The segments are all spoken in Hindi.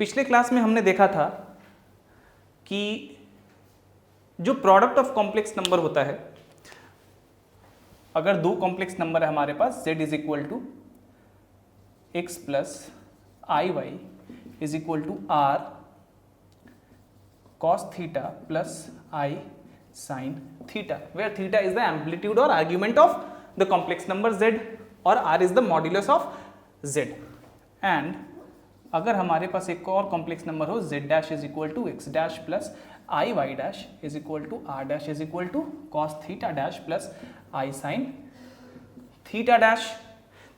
पिछले क्लास में हमने देखा था कि जो प्रोडक्ट ऑफ कॉम्प्लेक्स नंबर होता है, अगर दो कॉम्प्लेक्स नंबर है हमारे पास z is equal to x plus i y is equal to r cos theta plus I sine theta, where theta is the amplitude और argument of the complex number z और r is the modulus of z। And अगर हमारे पास एक और कॉम्प्लेक्स नंबर हो z dash is equal to x dash plus i y dash is equal to are dash is equal to cos theta dash plus I sine theta dash,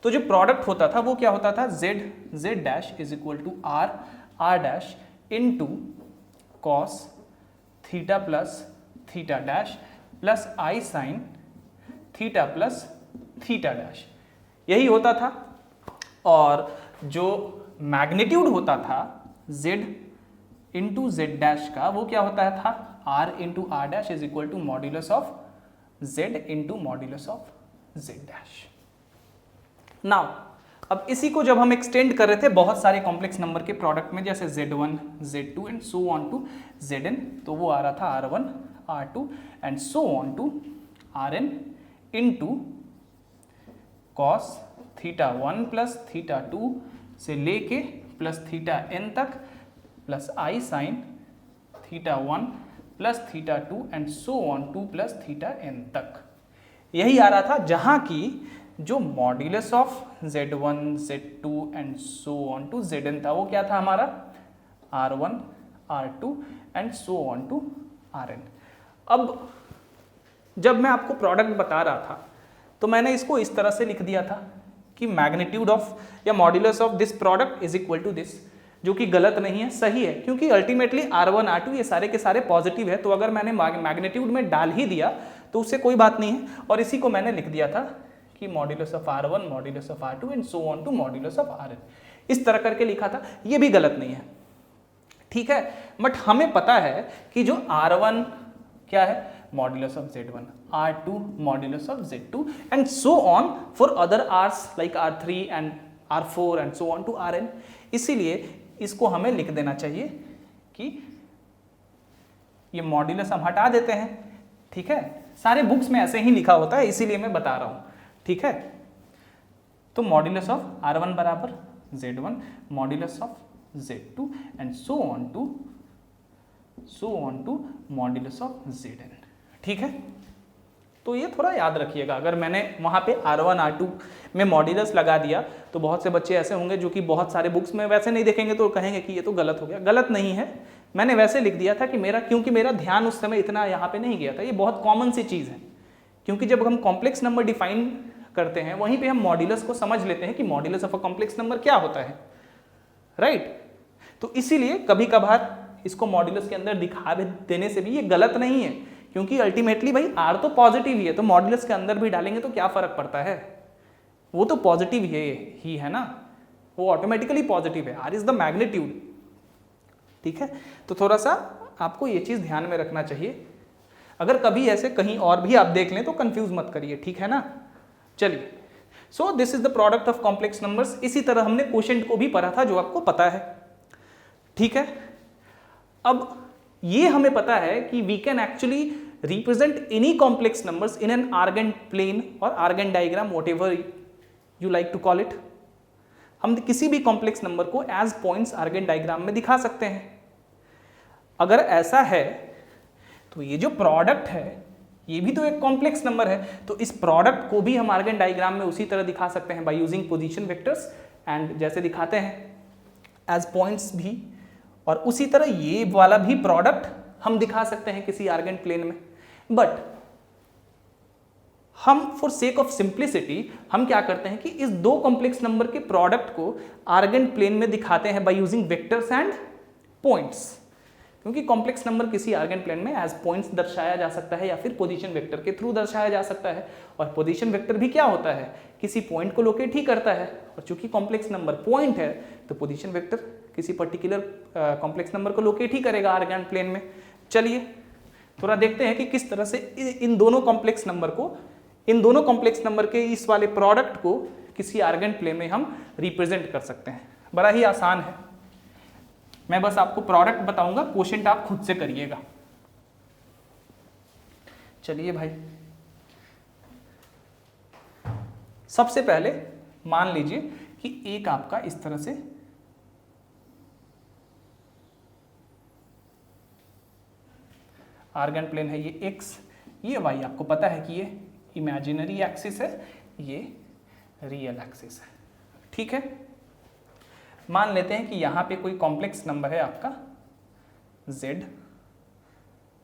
तो जो प्रोडक्ट होता था वो क्या होता था, z dash is equal to are dash into cos theta plus theta dash plus I sine theta plus theta dash, यही होता था। और जो मैग्नीट्यूड होता था z इंटू जेड डैश का, वो क्या होता था, r into R dash is equal to modulus of z into modulus of z dash. Now अब इसी को जब हम एक्सटेंड कर रहे थे बहुत सारे कॉम्प्लेक्स नंबर के प्रोडक्ट में, जैसे z1 z2 and so on to zn, तो वो आ रहा था r1 r2 and so on to rn into cos theta 1 plus theta 2 से लेके प्लस थीटा n तक plus I sine theta 1 plus theta 2 and so on to plus theta n तक, यही आ रहा था। जहां की जो modulus of z1 z2 and so on to zn था वो क्या था हमारा r1 r2 and so on to rn। अब जब मैं आपको प्रोडक्ट बता रहा था तो मैंने इसको इस तरह से लिख दिया था कि मैग्नीट्यूड ऑफ या modulus of this product is equal to this, जो कि गलत नहीं है, सही है, क्योंकि अल्टीमेटली r1 r2 ये सारे के सारे पॉजिटिव है। तो अगर मैंने मैग्नीट्यूड में डाल ही दिया तो उससे कोई बात नहीं है। और इसी को मैंने लिख दिया था कि modulus of r1 modulus of r2 and so on to modulus of rn, इस तरह करके लिखा था, ये भी गलत नहीं है, ठीक है। बट हमें पता है कि जो r1 क्या है, modulus of z1, r2 modulus of z2 and so on for other r's like r3 and r4 and so on to rn। इसीलिए इसको हमें लिख देना चाहिए कि ये मॉड्यूलस हम हटा देते हैं, ठीक है। सारे बुक्स में ऐसे ही लिखा होता है, इसीलिए मैं बता रहा हूं, ठीक है। तो मॉड्यूलस ऑफ r1 बराबर z1 modulus of z2 and so on to modulus of zn, ठीक है। तो ये थोड़ा याद रखिएगा। अगर मैंने वहाँ पे r1 r2 में मॉड्यूलस लगा दिया तो बहुत से बच्चे ऐसे होंगे जो कि बहुत सारे बुक्स में वैसे नहीं देखेंगे तो कहेंगे कि ये तो गलत हो गया। गलत नहीं है, मैंने वैसे लिख दिया था कि क्योंकि मेरा ध्यान उस समय इतना यहाँ पे नहीं गया था। ये बहुत कॉमन सी चीज़ है, क्योंकि जब हम कॉम्प्लेक्स नंबर डिफाइन करते हैं वहीं पर हम मॉड्यूलस को समझ लेते हैं कि modulus of a complex number क्या होता है, राइट। तो इसीलिए कभी कभार इसको मॉड्यूलस के अंदर दिखा देने से भी ये गलत नहीं है, क्योंकि अल्टीमेटली भाई r तो पॉजिटिव ही है, तो मॉड्यूलस के अंदर भी डालेंगे तो क्या फर्क पड़ता है, वो तो पॉजिटिव ही है ना, वो ऑटोमेटिकली पॉजिटिव है, r इज द मैग्नीट्यूड, ठीक है। तो थोड़ा सा आपको ये चीज ध्यान में रखना चाहिए। अगर कभी ऐसे कहीं और भी आप देख लें तो कंफ्यूज मत करिए, ठीक है ना। चलिए, so this is the product of complex numbers. इसी तरह हमने क्वोशिएंट को भी पढ़ा था, जो आपको पता है, ठीक है। अब ये हमें पता है कि we can actually represent any complex numbers in an Argand plane और Argand diagram, whatever you like to call it. हम किसी भी कॉम्प्लेक्स नंबर को एज पॉइंट्स आर्गन डायग्राम में दिखा सकते हैं। अगर ऐसा है तो ये जो प्रोडक्ट है ये भी तो एक कॉम्प्लेक्स नंबर है, तो इस प्रोडक्ट को भी हम आर्गन डायग्राम में उसी तरह दिखा सकते हैं by using position vectors and जैसे दिखाते हैं एज पॉइंट्स भी, और उसी तरह ये वाला भी प्रोडक्ट हम दिखा सकते हैं किसी आर्गन प्लेन में। बट हम फॉर सेक ऑफ सिंप्लिसिटी हम क्या करते हैं कि इस दो कॉम्प्लेक्स नंबर के प्रोडक्ट को आर्गन प्लेन में दिखाते हैं by using vectors and points, क्योंकि कॉम्प्लेक्स नंबर किसी आर्गन प्लेन में एज पॉइंट्स दर्शाया जा सकता है या फिर पोजीशन वेक्टर के थ्रू दर्शाया जा सकता है। और पोजीशन वेक्टर भी क्या होता है, किसी पॉइंट को लोकेट ही करता है, और चूंकि कॉम्प्लेक्स नंबर पॉइंट है तो पोजीशन वेक्टर किसी पर्टिकुलर कॉम्प्लेक्स नंबर को लोकेट ही करेगा आर्गन प्लेन में। चलिए थोड़ा देखते हैं कि किस तरह से इन दोनों कॉम्प्लेक्स नंबर के इस वाले प्रोडक्ट को किसी आर्गन प्लेन में हम रिप्रेजेंट कर सकते हैं। बड़ा ही आसान है। मैं बस आपको प्रोडक्ट बताऊंगा, क्वोशिएंट आप खुद से करिएगा। चलिए भाई, सबसे पहले मान लीजिए कि एक आपका इस तरह से आर्गन प्लेन है, ये एक्स, ये वाई, आपको पता है कि ये इमेजिनरी एक्सिस है, ये रियल एक्सिस है। ठीक है, मान लेते हैं कि यहां पे कोई कॉम्प्लेक्स नंबर है आपका z,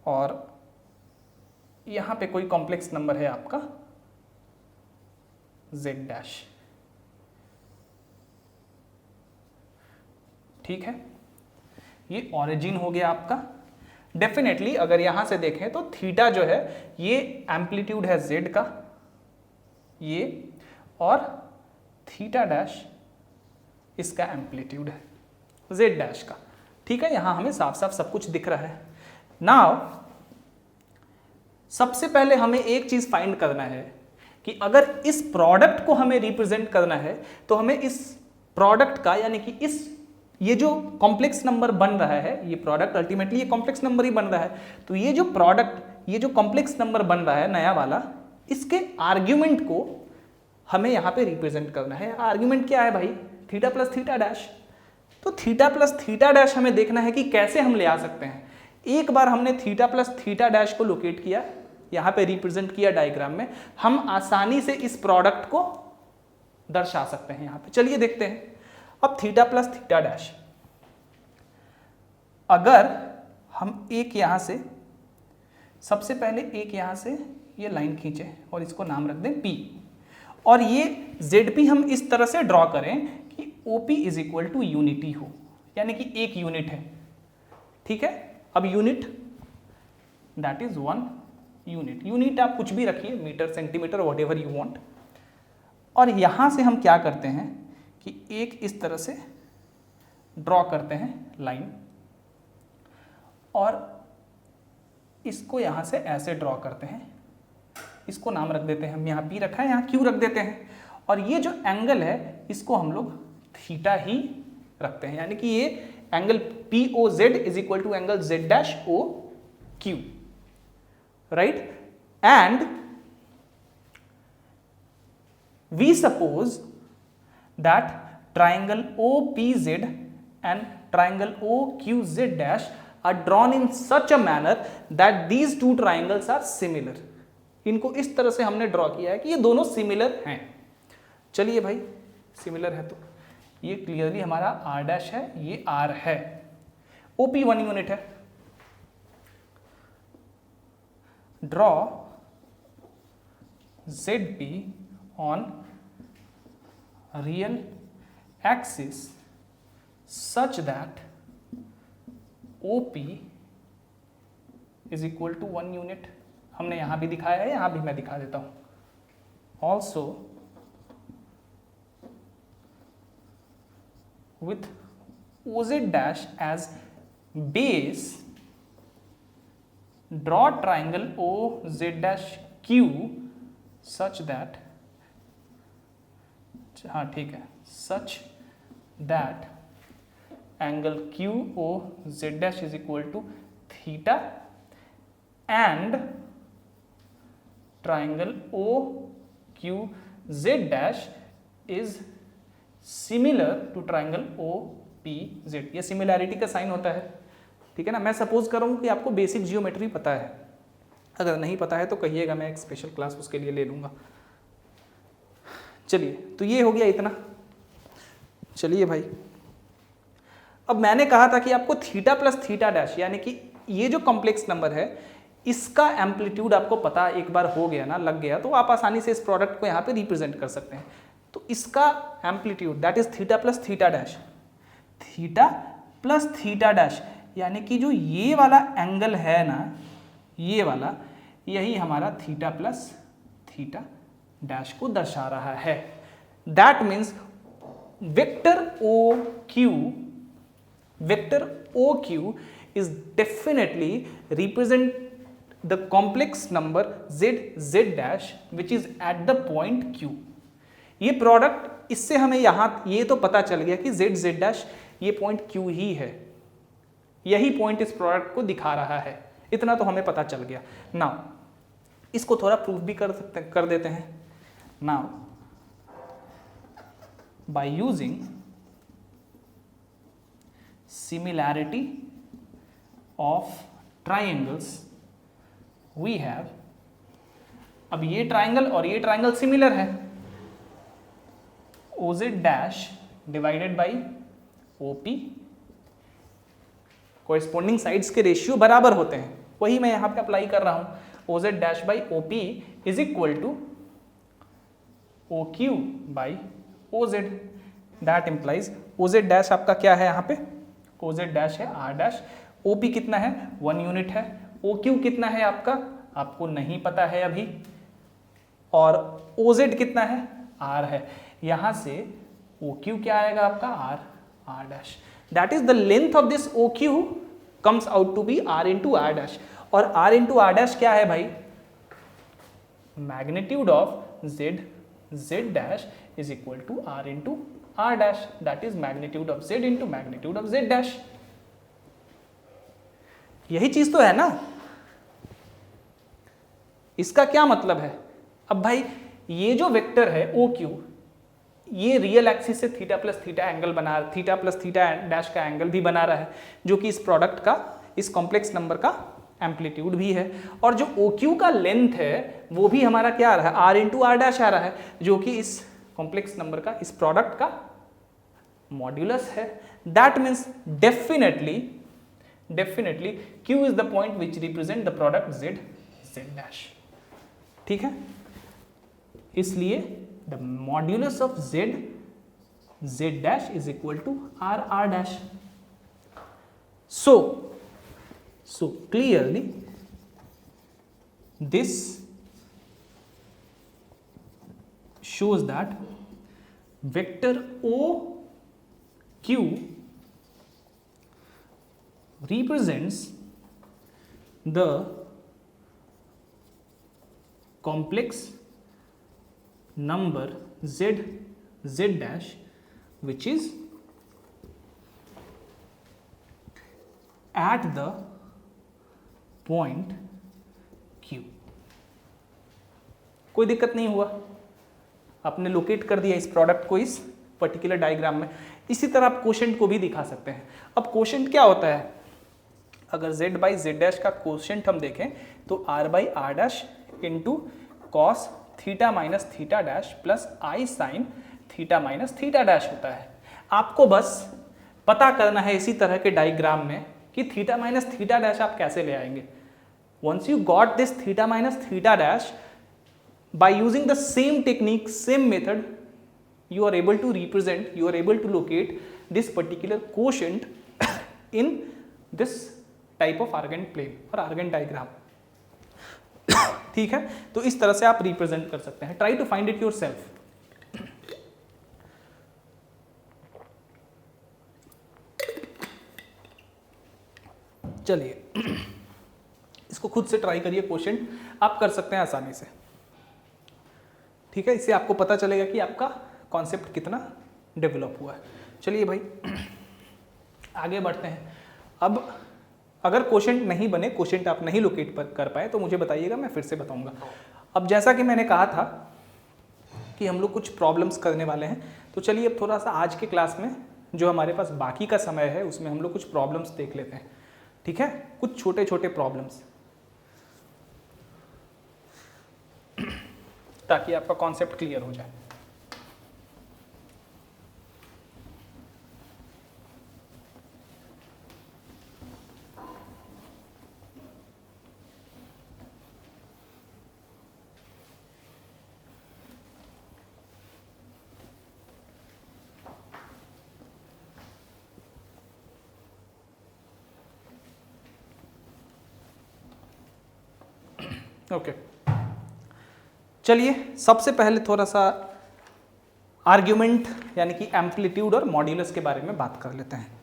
और यहां पे कोई कॉम्प्लेक्स नंबर है आपका z डैश। ठीक है, ये ओरिजिन हो गया आपका। डेफिनेटली अगर यहां से देखें तो थीटा जो है ये एम्पलीट्यूड है z का, ये, और थीटा डैश इसका एम्पलीट्यूड है z डैश का। ठीक है, यहां हमें साफ साफ सब कुछ दिख रहा है। नाउ सबसे पहले हमें एक चीज फाइंड करना है कि अगर इस प्रोडक्ट को हमें रिप्रेजेंट करना है तो हमें इस प्रोडक्ट का, यानी कि ये जो कॉम्प्लेक्स नंबर बन रहा है, ये प्रोडक्ट अल्टीमेटली ये कॉम्प्लेक्स नंबर ही बन रहा है, तो ये जो प्रोडक्ट, ये जो कॉम्प्लेक्स नंबर बन रहा है नया वाला, इसके आर्ग्यूमेंट को हमें यहाँ पे रिप्रेजेंट करना है। आर्ग्यूमेंट क्या है भाई? Theta plus theta dash. तो थीटा प्लस थीटा डैश हमें देखना है कि कैसे हम ले आ सकते हैं। एक बार हमने थीटा प्लस थीटा डैश को लोकेट किया, यहाँ पे रिप्रेजेंट किया डायग्राम में, हम आसानी से इस प्रोडक्ट को दर्शा सकते हैं यहाँ पे। चलिए देखते हैं। अब थीटा प्लस थीटा डैश, अगर हम एक यहां से, सबसे पहले एक यहां से ये लाइन खींचे और इसको नाम रख दें P, और ये ZP हम इस तरह से ड्रॉ करें कि OP is equal to unity हो, यानी कि एक यूनिट है। ठीक है, अब unit that is 1 unit. Unit आप कुछ भी रखिए, metre, centimetre, whatever you want. और यहां से हम क्या करते हैं कि एक इस तरह से ड्रॉ करते हैं लाइन, और इसको यहां से ऐसे ड्रॉ करते हैं। इसको नाम रख देते हैं, हम यहाँ P रखा है, यहाँ Q रख देते हैं, और ये जो एंगल है इसको हम लोग थीटा ही रखते हैं, यानी कि ये angle POZ is equal to angle Z dash OQ, right. And we suppose that triangle OPZ and triangle OQZ dash are drawn in such a manner that these two triangles are similar. इनको इस तरह से हमने ड्रॉ किया है कि ये दोनों सिमिलर हैं। चलिए भाई, सिमिलर है तो ये क्लियरली हमारा R डैश है, ये R है, OP 1 यूनिट है। Draw ZP on real axis such that OP is equal to 1 unit। हमने यहां भी दिखाया है, यहां भी मैं दिखा देता हूं। Also with OZ dash as base, draw triangle OZ dash Q such that, हाँ ठीक है, such that angle QOZ dash is equal to theta and triangle OQZ dash is similar to triangle OPZ। ये सिमिलैरिटी का साइन होता है, ठीक है ना। मैं सपोज कर रहा हूँ कि आपको बेसिक जियोमेट्री पता है, अगर नहीं पता है तो कहिएगा, मैं एक स्पेशल क्लास उसके लिए ले लूँगा। चलिए, तो ये हो गया इतना। चलिए भाई, अब मैंने कहा था कि आपको थीटा प्लस थीटा डैश, यानी कि ये जो कॉम्प्लेक्स नंबर है इसका एम्पलीट्यूड आपको पता एक बार हो गया ना, लग गया, तो आप आसानी से इस प्रोडक्ट को यहाँ पे रिप्रेजेंट कर सकते हैं। तो इसका amplitude that is theta plus theta dash, theta plus theta dash, यानी कि जो ये वाला एंगल है ना, ये वाला, यही हमारा थीटा प्लस थीटा डैश को दर्शा रहा है। That means vector OQ is definitely represent the complex number Z dash which is at the point Q। ये प्रोडक्ट, इससे हमें यहाँ ये तो पता चल गया कि Z डैश ये पॉइंट Q ही है, यही पॉइंट इस प्रोडक्ट को दिखा रहा है। इतना तो हमें पता चल गया। नाउ इसको थोड़ा प्रूफ भी कर देते हैं। Now by using similarity of triangles we have, अब ये ट्राइंगल और ये ट्राइंगल सिमिलर है, OZ dash divided by OP, corresponding sides के रेशियो बराबर होते हैं, वही मैं यहां पे अप्लाई कर रहा हूं। OZ dash by OP is equal to OQ by OZ, that implies OZ dash आपका क्या है यहाँ पे, OZ डैश है R डैश, OP कितना है 1 यूनिट है, OQ कितना है आपका आपको नहीं पता है अभी, और OZ कितना है R है। यहां से OQ क्या आएगा आपका R dash, that is the length of this OQ comes out to be R into R dash, और R इंटू R डैश क्या है भाई, magnitude of Z dash is equal to R into R dash, that is magnitude of Z into magnitude of Z dash. यही चीज तो है ना। इसका क्या मतलब है, अब भाई ये जो वेक्टर है OQ, ये रियल एक्सिस से थीटा प्लस थीटा एंगल बना, थीटा प्लस थीटा डैश का एंगल भी बना रहा है, जो कि इस प्रोडक्ट का, इस कॉम्प्लेक्स नंबर का एम्पलीट्यूड भी है, और जो OQ का लेंथ है वो भी हमारा क्या आ रहा है R इंटू R डैश आ रहा है, जो कि इस कॉम्प्लेक्स नंबर का, इस प्रोडक्ट का मॉड्यूलस है। That means definitely Q is the point which represent the product Z dash. ठीक है, इसलिए the modulus of Z dash is equal to R dash. So clearly this shows that vector OQ represents the complex number Z dash, which is at the point Q। कोई दिक्कत नहीं हुआ, आपने लोकेट कर दिया इस प्रोडक्ट को इस पर्टिकुलर डायग्राम में। इसी तरह आप कोशेंट को भी दिखा सकते हैं। अब कोशेंट क्या होता है, अगर Z बाई Z डैश का कोशेंट हम देखें तो R by R dash into cos theta minus theta dash plus I sine theta minus theta dash होता है। आपको बस पता करना है इसी तरह के डायग्राम में कि थीटा माइनस थीटा डैश आप कैसे ले आएंगे। Once you got this theta minus theta dash, by using the same technique, same method, you are able to represent, you are able to locate this particular quotient in this type of Argand plane or Argand diagram। ठीक है, तो इस तरह से आप रिप्रेजेंट कर सकते हैं। Try to find it yourself. चलिए इसको खुद से ट्राई करिए, क्वेश्चन आप कर सकते हैं आसानी से। ठीक है, इससे आपको पता चलेगा कि आपका कॉन्सेप्ट कितना डेवलप हुआ है। चलिए भाई आगे बढ़ते हैं। अब अगर क्वेश्चन नहीं बने, क्वेश्चन आप नहीं लोकेट कर पाए तो मुझे बताइएगा, मैं फिर से बताऊंगा। अब जैसा कि मैंने कहा था कि हम लोग कुछ प्रॉब्लम्स करने वाले हैं, तो चलिए अब थोड़ा सा आज के क्लास में जो हमारे पास बाकी का समय है उसमें हम लोग कुछ प्रॉब्लम्स देख लेते हैं। ठीक है, कुछ छोटे छोटे प्रॉब्लम्स, ताकि आपका कॉन्सेप्ट क्लियर हो जाए। ओके, चलिए सबसे पहले थोड़ा सा आर्ग्यूमेंट यानी कि एम्पलीट्यूड और मॉड्यूलस के बारे में बात कर लेते हैं।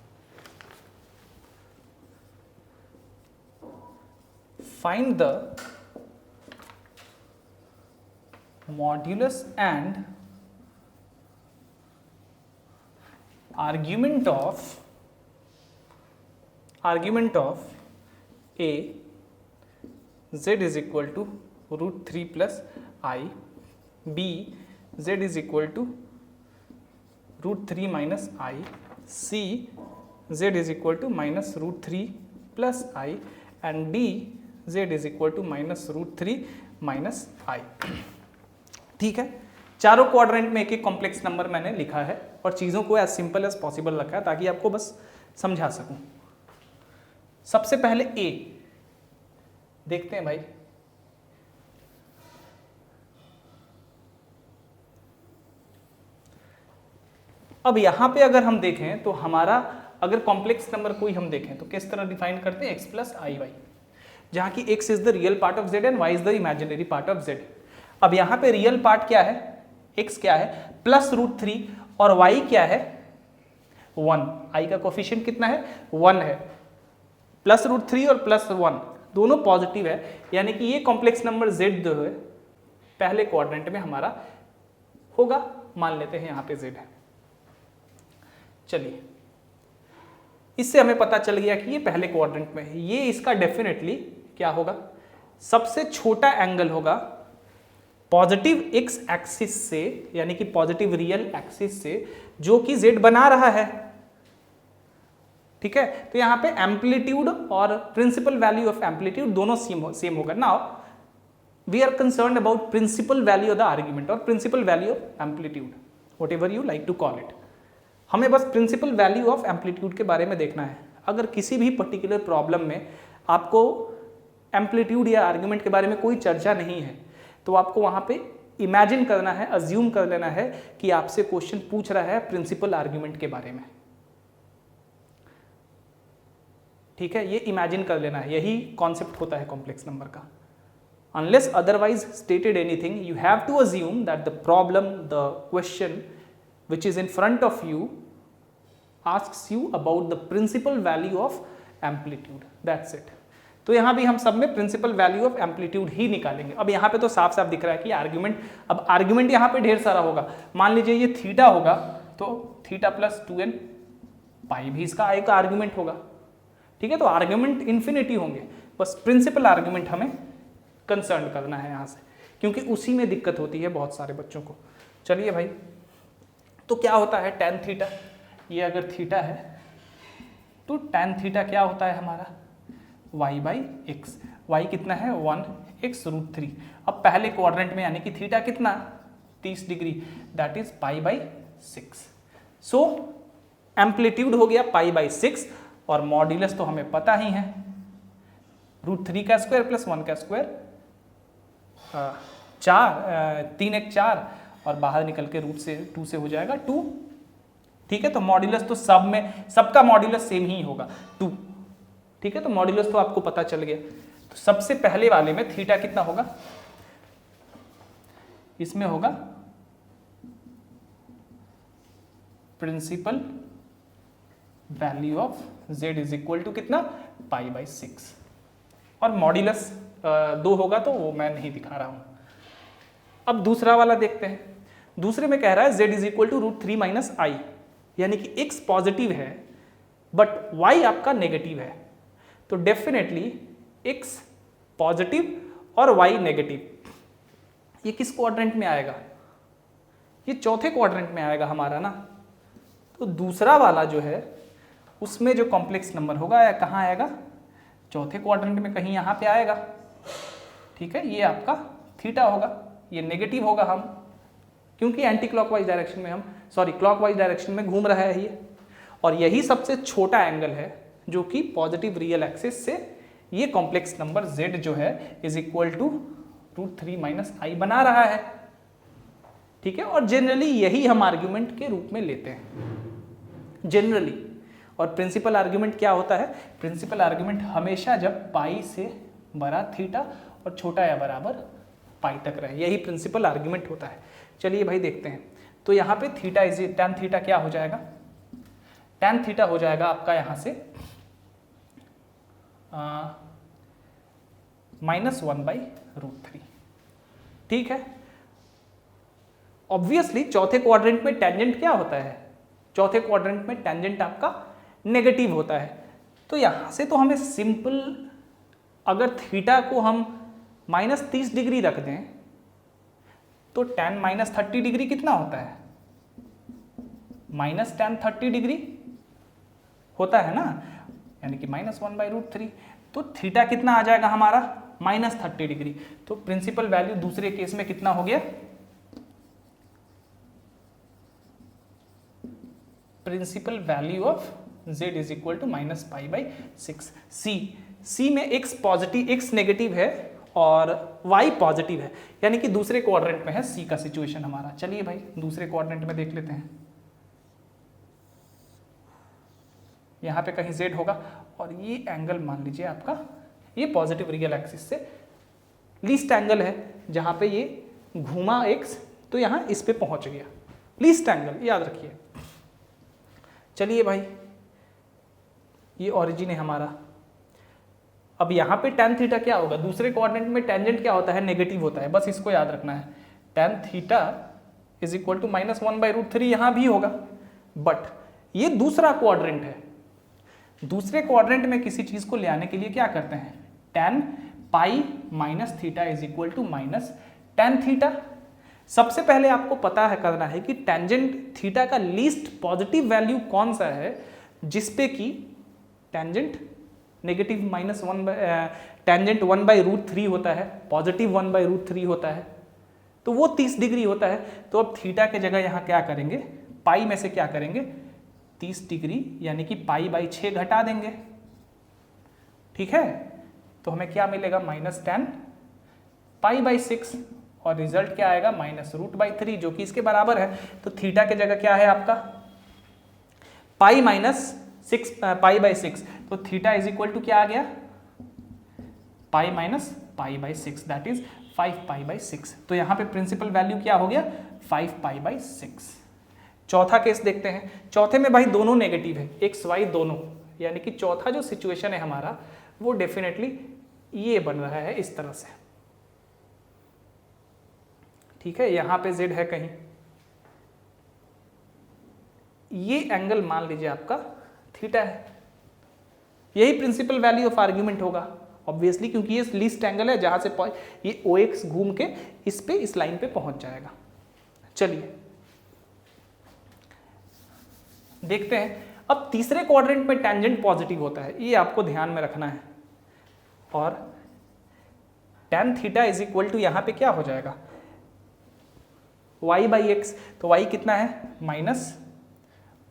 Find the modulus and argument of argument of a z is equal to √3 plus i, b z is equal to √3 minus i, c z is equal to minus √3 plus i and d z is equal to minus √3 minus i. ठीक है, चारों क्वाड्रेंट में एक एक कॉम्प्लेक्स नंबर मैंने लिखा है और चीज़ों को एज सिंपल एज पॉसिबल रखा है ताकि आपको बस समझा सकूं। सबसे पहले a देखते हैं भाई। अब यहां पे अगर हम देखें तो हमारा अगर कॉम्प्लेक्स नंबर कोई हम देखें तो किस तरह डिफाइन करते हैं, x प्लस आई वाई, जहां की x is the real part of z and y is the imaginary part of z। अब यहां पे रियल पार्ट क्या है, x क्या है प्लस √3 और y क्या है 1, i का कोफिशिएंट कितना है 1 है, प्लस √3 और प्लस 1 दोनों पॉजिटिव है, यानी कि ये कॉम्प्लेक्स नंबर z जो है पहले क्वाड्रेंट में हमारा होगा, मान लेते हैं यहां पे z है। चलिए, इससे हमें पता चल गया कि ये पहले क्वाड्रेंट में है। ये इसका डेफिनेटली क्या होगा, सबसे छोटा एंगल होगा पॉजिटिव x एक्सिस से, यानी कि पॉजिटिव रियल एक्सिस से, जो कि z बना रहा है। ठीक है, तो यहां पे एम्पलीट्यूड और प्रिंसिपल वैल्यू ऑफ एम्पलीट्यूड दोनों सेम होगा। Now we are concerned about principal value of the argument और principal value of amplitude, whatever you like to call it. हमें बस प्रिंसिपल वैल्यू ऑफ एम्पलीट्यूड के बारे में देखना है। अगर किसी भी पर्टिकुलर प्रॉब्लम में आपको एम्पलीट्यूड या आर्ग्यूमेंट के बारे में कोई चर्चा नहीं है तो आपको वहां पे इमेजिन करना है, अज्यूम कर लेना है कि आपसे क्वेश्चन पूछ रहा है प्रिंसिपल आर्ग्यूमेंट के बारे में। ठीक है, ये इमेजिन कर लेना है, यही कॉन्सेप्ट होता है कॉम्प्लेक्स नंबर का। Unless otherwise stated anything, you have to assume that the problem, the question which is in front of you asks you about the principal value of amplitude, that's it। तो यहाँ भी हम सब में प्रिंसिपल वैल्यू ऑफ एम्पलीट्यूड ही निकालेंगे। अब यहाँ पे तो साफ साफ दिख रहा है कि आर्ग्यूमेंट, अब आर्ग्यूमेंट यहाँ पे ढेर सारा होगा। मान लीजिए ये थीटा होगा तो थीटा प्लस 2n पाई भी इसका एक आर्ग्यूमेंट होगा। ठीक है, तो आर्ग्यूमेंट इन्फिनिटी होंगे, बस प्रिंसिपल आर्ग्यूमेंट हमें कंसर्न करना है यहाँ से, क्योंकि उसी में दिक्कत होती है बहुत सारे बच्चों को। चलिए भाई, तो क्या होता है tan थीटा, ये अगर थीटा है तो tan थीटा क्या होता है हमारा y बाई एक्स। y कितना है 1x √3। अब पहले क्वाड्रेंट में यानी कि थीटा कितना 30 degree, that is pi by 6। So amplitude हो गया पाई बाई 6 और मॉड्यूलस तो हमें पता ही है √3 का स्क्वायर प्लस 1 का स्क्वायर 4, 3 1 4 और बाहर निकल के रूट से 2 से हो जाएगा 2। ठीक है, तो मॉड्यूलस तो सब में, सबका मॉड्यूलस सेम ही होगा 2। ठीक है, तो मॉड्यूलस तो आपको पता चल गया। तो सबसे पहले वाले में थीटा कितना होगा, इसमें होगा principal value of z is equal to कितना पाई बाई 6 और मॉड्यूलस 2 होगा तो वो मैं नहीं दिखा रहा हूं। अब दूसरा वाला देखते हैं। दूसरे में कह रहा है z is equal to √3 minus i, यानी कि x पॉजिटिव है बट y आपका नेगेटिव है, तो डेफिनेटली x पॉजिटिव और y नेगेटिव। ये किस क्वाड्रेंट में आएगा, ये चौथे क्वाड्रेंट में आएगा हमारा ना। तो दूसरा वाला जो है उसमें जो कॉम्प्लेक्स नंबर होगा या कहाँ आएगा, चौथे क्वाड्रेंट में कहीं यहाँ पे आएगा। ठीक है, ये आपका थीटा होगा, ये नेगेटिव होगा हम, क्योंकि एंटी क्लॉकवाइज डायरेक्शन में हम, सॉरी क्लॉकवाइज डायरेक्शन में घूम रहा है ये, और यही सबसे छोटा एंगल है जो कि पॉजिटिव रियल एक्सिस से ये कॉम्प्लेक्स नंबर z जो है इज इक्वल टू √3 माइनस आई बना रहा है। ठीक है, और जनरली यही हम आर्ग्यूमेंट के रूप में लेते हैं जनरली। और प्रिंसिपल आर्ग्यूमेंट क्या होता है, प्रिंसिपल आर्ग्यूमेंट हमेशा जब पाई से बड़ा थीटा और छोटा या बराबर पाई तक रहे, यही प्रिंसिपल आर्ग्यूमेंट होता है। चलिए भाई देखते हैं। तो यहाँ पे थीटा इज tan थीटा क्या हो जाएगा, tan थीटा हो जाएगा आपका यहाँ से -1 बाई √3। ठीक है, ऑब्वियसली चौथे क्वाड्रेंट में टेंजेंट क्या होता है, चौथे क्वाड्रेंट में टेंजेंट आपका नेगेटिव होता है। तो यहाँ से तो हमें सिंपल, अगर थीटा को हम -30 डिग्री रख दें तो tan -30 डिग्री कितना होता है? -tan 30 डिग्री होता है ना, यानी कि -1/√3। तो थीटा कितना आ जाएगा हमारा? -30 डिग्री। तो प्रिंसिपल वैल्यू दूसरे केस में कितना हो गया? Principal value of z is equal to -π/6। C में x पॉजिटिव, x नेगेटिव है और y पॉजिटिव है, यानी कि दूसरे क्वाड्रेंट में है सी का सिचुएशन हमारा। चलिए भाई दूसरे क्वाड्रेंट में देख लेते हैं। यहाँ पे कहीं z होगा और ये एंगल मान लीजिए आपका, ये पॉजिटिव रियल एक्सिस से लीस्ट एंगल है, जहाँ पे ये घूमा x तो यहाँ इस पे पहुँच गया, लीस्ट एंगल याद रखिए। चलिए भाई ये ओरिजिन है हमारा। अब यहाँ पे tan थीटा क्या होगा? दूसरे क्वाड्रेंट में टेंजेंट क्या होता है? नेगेटिव होता है, बस इसको याद रखना है। tan theta is equal to -1/√3 यहाँ भी होगा, बट ये दूसरा क्वाड्रेंट है। दूसरे क्वाड्रेंट में किसी चीज को ले आने के लिए क्या करते हैं? tan π - theta is equal to -tan theta. सबसे पहले आपको पता है करना है कि टेंजेंट थीटा का लीस्ट पॉजिटिव वैल्यू कौन सा है, जिसपे कि टेंजेंट नेगेटिव टेंजेंट 1/√3 होता है, पॉजिटिव 1/√3 होता है, तो वो 30 डिग्री होता है। तो अब थीटा के जगह यहाँ क्या करेंगे? पाई में से क्या करेंगे? 30 डिग्री यानी कि π/6 घटा देंगे, ठीक है। तो हमें क्या मिलेगा? -tan π/6 और रिजल्ट क्या आएगा? -√3 जो कि इसके बराबर है। तो थीटा के जगह क्या है आपका? π/6, तो थीटा इज इक्वल टू क्या आ गया? π - दैट इज 5π/6। तो यहाँ पे प्रिंसिपल वैल्यू क्या हो गया? 5π/6। चौथा केस देखते हैं। चौथे में भाई दोनों नेगेटिव है, x y दोनों, यानी कि चौथा जो सिचुएशन है हमारा वो डेफिनेटली ये बन रहा है इस तरह से, ठीक है। यहाँ पे z है कहीं, ये एंगल मान लीजिए आपका थीटा है। यही प्रिंसिपल वैल्यू ऑफ आर्ग्यूमेंट होगा ऑब्वियसली, क्योंकि ये लीस्ट एंगल है जहां से ये OX घूम के इस लाइन पे पहुंच जाएगा। चलिए देखते हैं। अब तीसरे क्वाड्रेंट में टेंजेंट पॉजिटिव होता है, ये आपको ध्यान में रखना है। और tan theta is equal to यहाँ पे क्या हो जाएगा? y/x। तो y कितना है?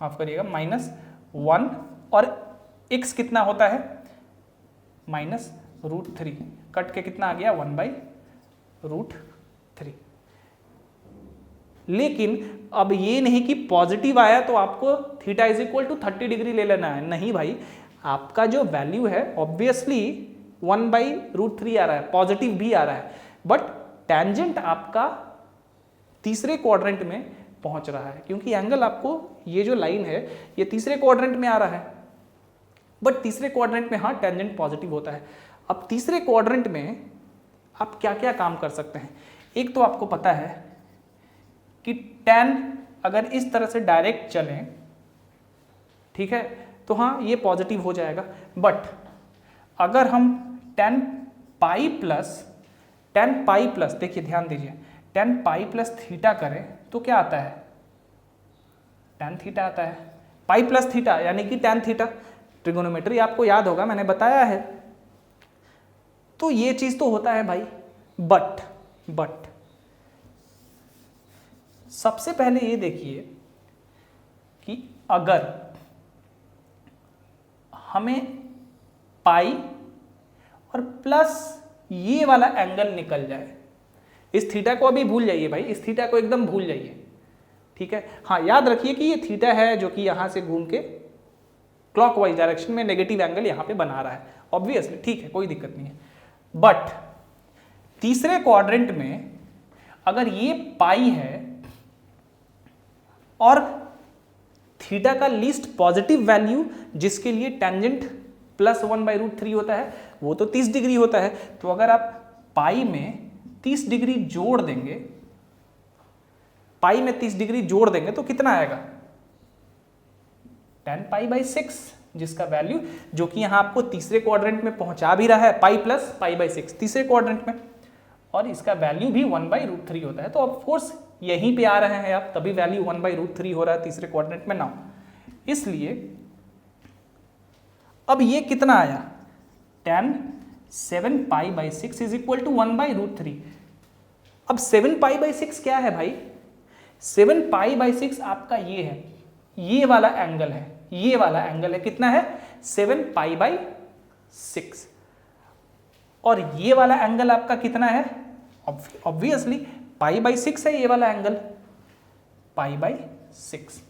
माफ करिएगा -1, और x कितना होता है? -√3। कट के कितना आ गया? 1/√3। लेकिन अब ये नहीं कि पॉजिटिव आया तो आपको theta is equal to 30 degree ले लेना है, नहीं भाई। आपका जो वैल्यू है ऑब्वियसली 1/√3 आ रहा है, पॉजिटिव भी आ रहा है, बट टेंजेंट आपका तीसरे क्वाड्रेंट में पहुंच रहा है, क्योंकि एंगल आपको ये जो लाइन है ये तीसरे क्वाड्रेंट में आ रहा है, बट तीसरे क्वाड्रेंट में हाँ टेंजेंट पॉजिटिव होता है। अब तीसरे क्वाड्रेंट में आप क्या क्या काम कर सकते हैं? एक तो आपको पता है कि tan अगर इस तरह से डायरेक्ट चलें, ठीक है, तो हाँ ये पॉजिटिव हो जाएगा। बट अगर हम tan पाई प्लस देखिए ध्यान दीजिए, tan पाई प्लस थीटा करें तो क्या आता है? tan थीटा आता है। पाई प्लस थीटा यानी कि tan थीटा, ट्रिगोनोमेट्री आपको याद होगा, मैंने बताया है। तो ये चीज तो होता है भाई, बट सबसे पहले ये देखिए कि अगर हमें पाई और प्लस ये वाला एंगल निकल जाए, इस थीटा को अभी भूल जाइए भाई, इस थीटा को एकदम भूल जाइए, ठीक है। हाँ याद रखिए कि ये थीटा है जो कि यहां से घूम के क्लॉकवाइज डायरेक्शन में नेगेटिव एंगल यहां पे बना रहा है, ऑब्वियसली, ठीक है, कोई दिक्कत नहीं है। बट तीसरे क्वाड्रेंट में अगर ये पाई है और थीटा का लीस्ट पॉजिटिव वैल्यू जिसके लिए टेंजेंट +1/√3 होता है वो तो 30 डिग्री होता है, तो अगर आप पाई में 30 डिग्री जोड़ देंगे, पाई में 30 डिग्री जोड़ देंगे तो कितना आएगा? tan π/6, जिसका वैल्यू जो कि यहाँ आपको तीसरे क्वाड्रेंट में पहुंचा भी रहा है पाई प्लस पाई बाई 6 तीसरे क्वाड्रेंट में, और इसका वैल्यू भी 1/√3 होता है। तो ऑफ कोर्स यहीं पे आ रहे हैं आप, तभी वैल्यू 1/√3 हो रहा है तीसरे क्वाड्रेंट में। नाउ इसलिए अब ये कितना आया, tan 7π/6 इज इक्वल टू 1/√3। अब 7π/6 क्या है भाई, 7π/6 आपका ये है, ये वाला एंगल है, ये वाला एंगल है, कितना है 7π/6, और ये वाला एंगल आपका कितना है, ऑब्वियसली π/6 है ये वाला एंगल, π/6।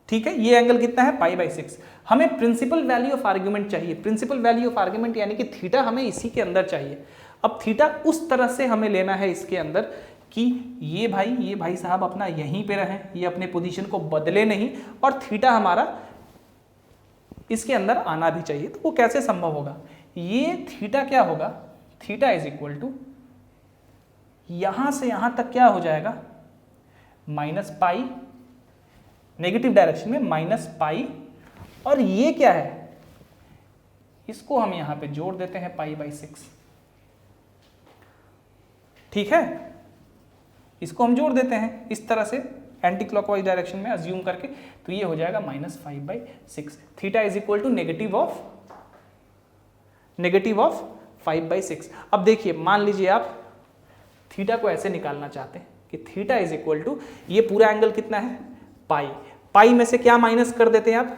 ठीक है, ये एंगल कितना है π/6। हमें प्रिंसिपल वैल्यू ऑफ आर्ग्यूमेंट चाहिए, प्रिंसिपल वैल्यू ऑफ आर्ग्यूमेंट यानी कि थीटा हमें इसी के अंदर चाहिए। अब थीटा उस तरह से हमें लेना है इसके अंदर कि ये भाई साहब अपना यहीं पे रहें, ये अपने पोजीशन को बदले नहीं, और थीटा हमारा इसके अंदर आना भी चाहिए। तो वो कैसे संभव होगा, ये थीटा क्या होगा, थीटा इज इक्वल टू यहां से यहां तक क्या हो जाएगा, -π, नेगेटिव डायरेक्शन में -π, और ये क्या है, इसको हम यहां पे जोड़ देते हैं π/6। ठीक है, इसको हम जोड़ देते हैं इस तरह से एंटी क्लॉकवाइज डायरेक्शन में अज्यूम करके, तो ये हो जाएगा -5/6। Theta is equal to negative of 5/6। अब देखिए, मान लीजिए आप थीटा को ऐसे निकालना चाहते हैं कि थीटा इज इक्वल टू ये पूरा एंगल कितना है पाई में से क्या माइनस कर देते हैं आप,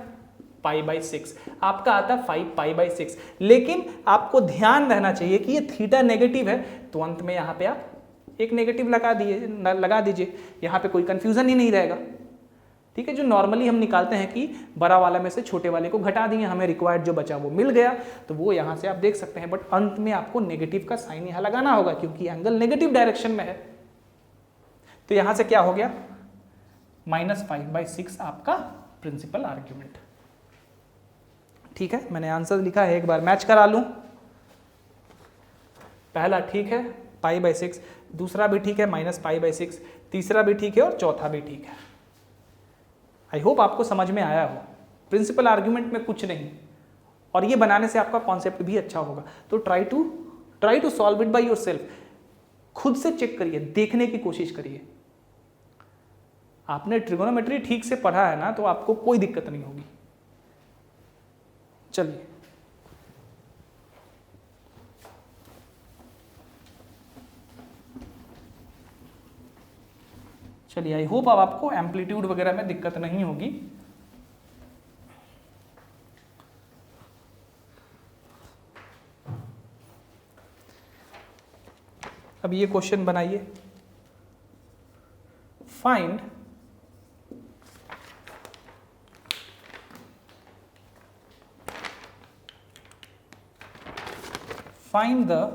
π/6, आपका आता 5π/6। लेकिन आपको ध्यान रहना चाहिए कि ये थीटा नेगेटिव है, तो अंत में यहाँ पे आप एक नेगेटिव लगा दीजिए, यहाँ पे कोई कंफ्यूजन ही नहीं रहेगा। ठीक है, जो नॉर्मली हम निकालते हैं कि बड़ा वाला में से छोटे वाले को घटा दिए, हमें रिक्वायर्ड जो बचा वो मिल गया, तो वो यहाँ से आप देख सकते हैं। बट अंत में आपको नेगेटिव का साइन यहाँ लगाना होगा क्योंकि एंगल नेगेटिव डायरेक्शन में है। तो यहाँ से क्या हो गया, -5/6 आपका प्रिंसिपल आर्ग्यूमेंट। ठीक है, मैंने आंसर लिखा है, एक बार मैच करा लूं। पहला ठीक है π/6, दूसरा भी ठीक है -π/6, तीसरा भी ठीक है और चौथा भी ठीक है। आई होप आपको समझ में आया हो। प्रिंसिपल आर्ग्यूमेंट में कुछ नहीं, और ये बनाने से आपका कॉन्सेप्ट भी अच्छा होगा। तो try to solve it by yourself, खुद से चेक करिए, देखने की कोशिश करिए। आपने ट्रिगोनोमेट्री ठीक से पढ़ा है ना, तो आपको कोई दिक्कत नहीं होगी। चलिए आई होप अब आपको एम्पलीट्यूड वगैरह में दिक्कत नहीं होगी। अब ये क्वेश्चन बनाइए, find the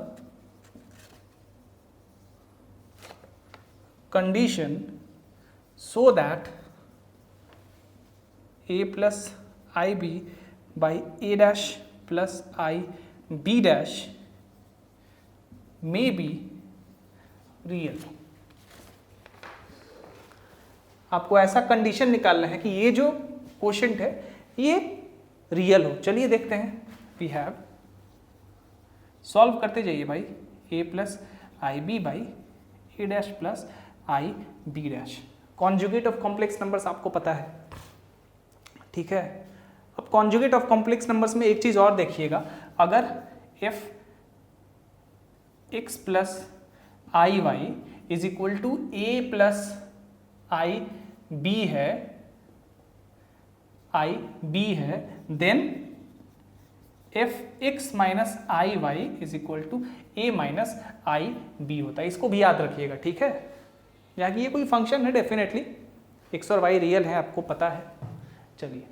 condition so that a plus ib by a dash plus ib dash may be real। आपको ऐसा कंडीशन निकालना है कि ये जो क्वोशेंट है ये रियल हो। चलिए देखते हैं, वी हैव, सॉल्व करते जाइए भाई, a plus I B by A dash plus I B dash. Conjugate of complex numbers आपको पता है, ठीक है। अब कॉन्जुगेट ऑफ कॉम्प्लेक्स नंबर्स में एक चीज और देखिएगा, अगर f x plus i y is equal to a plus I b है, then f x minus i y is equal to a minus i b होता है। इसको भी याद रखिएगा, ठीक है। यहाँ की ये कोई फंक्शन है, डेफिनेटली एक्स और वाई रियल है, आपको पता है। चलिए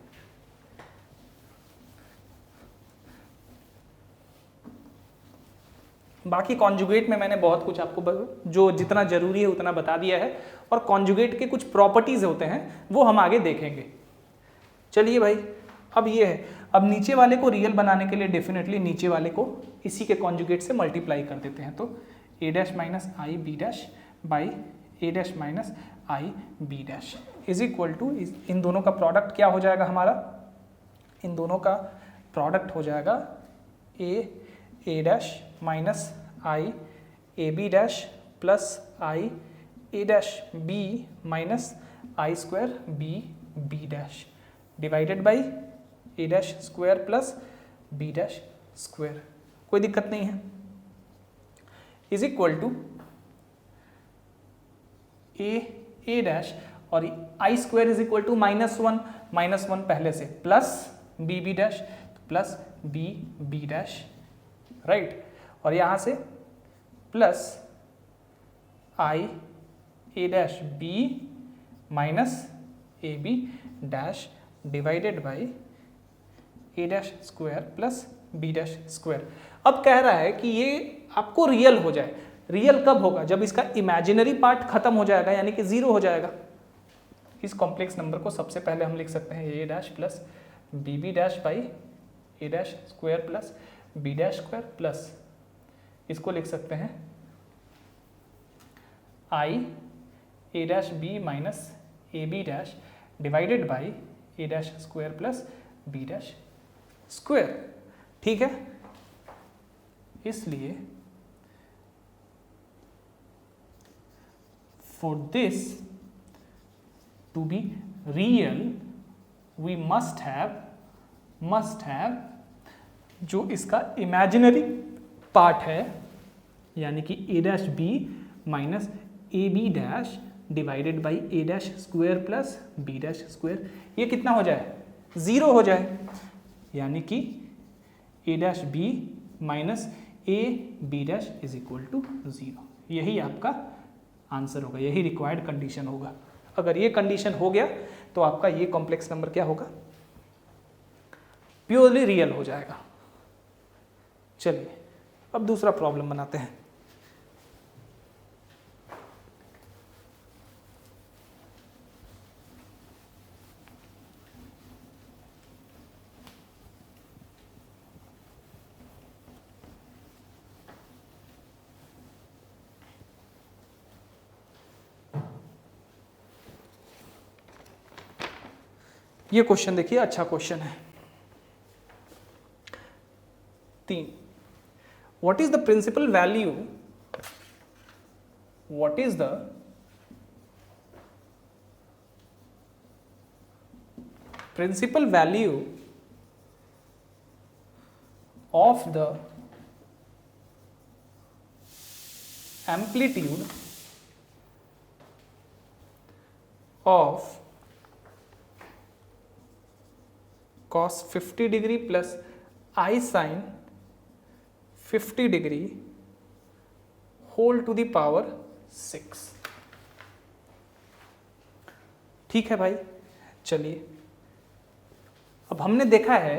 बाकी कॉन्जुगेट में मैंने बहुत कुछ आपको जो जितना जरूरी है उतना बता दिया है, और कॉन्जुगेट के कुछ प्रॉपर्टीज होते हैं वो हम आगे देखेंगे। चलिए भाई, अब ये है, अब नीचे वाले को रियल बनाने के लिए डेफिनेटली नीचे वाले को इसी के कॉन्जुगेट से मल्टीप्लाई कर देते हैं। तो a dash minus i B dash by A dash minus i B dash is equal to, इन दोनों का प्रोडक्ट क्या हो जाएगा हमारा, इन दोनों का प्रोडक्ट हो जाएगा a dash minus i a b dash plus i a dash b minus i square b b dash divided by A dash square plus b dash square, कोई दिक्कत नहीं है, is equal to a dash और i square is equal to -1 पहले से plus b dash plus b dash, right, और यहाँ से plus i a dash b minus a b dash divided by A dash square plus b dash square. अब कह रहा है कि ये आपको रियल हो जाए। रियल कब होगा? जब इसका इमेजिनरी पार्ट खत्म हो जाएगा, यानी कि 0 हो जाएगा। इस कॉम्प्लेक्स नंबर को सबसे पहले हम लिख सकते हैं a dash plus b dash by A dash square plus b dash square plus इसको लिख सकते हैं i a dash b minus a b dash divided by A dash square plus b dash square, ठीक है। इसलिए for this to be real we must have जो इसका इमेजिनरी पार्ट है यानी कि a dash b minus a b dash divided by A dash square plus b dash square, ये कितना हो जाए? 0 हो जाए, यानी कि a dash b minus a b dash is equal to 0। यही आपका आंसर होगा, यही रिक्वायर्ड कंडीशन होगा। अगर ये कंडीशन हो गया तो आपका ये कॉम्प्लेक्स नंबर क्या होगा? प्योरली रियल हो जाएगा। चलिए अब दूसरा प्रॉब्लम बनाते हैं। ये क्वेश्चन देखिए, अच्छा क्वेश्चन है। 3 what is the principal value of the amplitude of cos 50 degree plus I sin 50 degree whole to the power 6। ठीक है भाई, चलिए अब हमने देखा है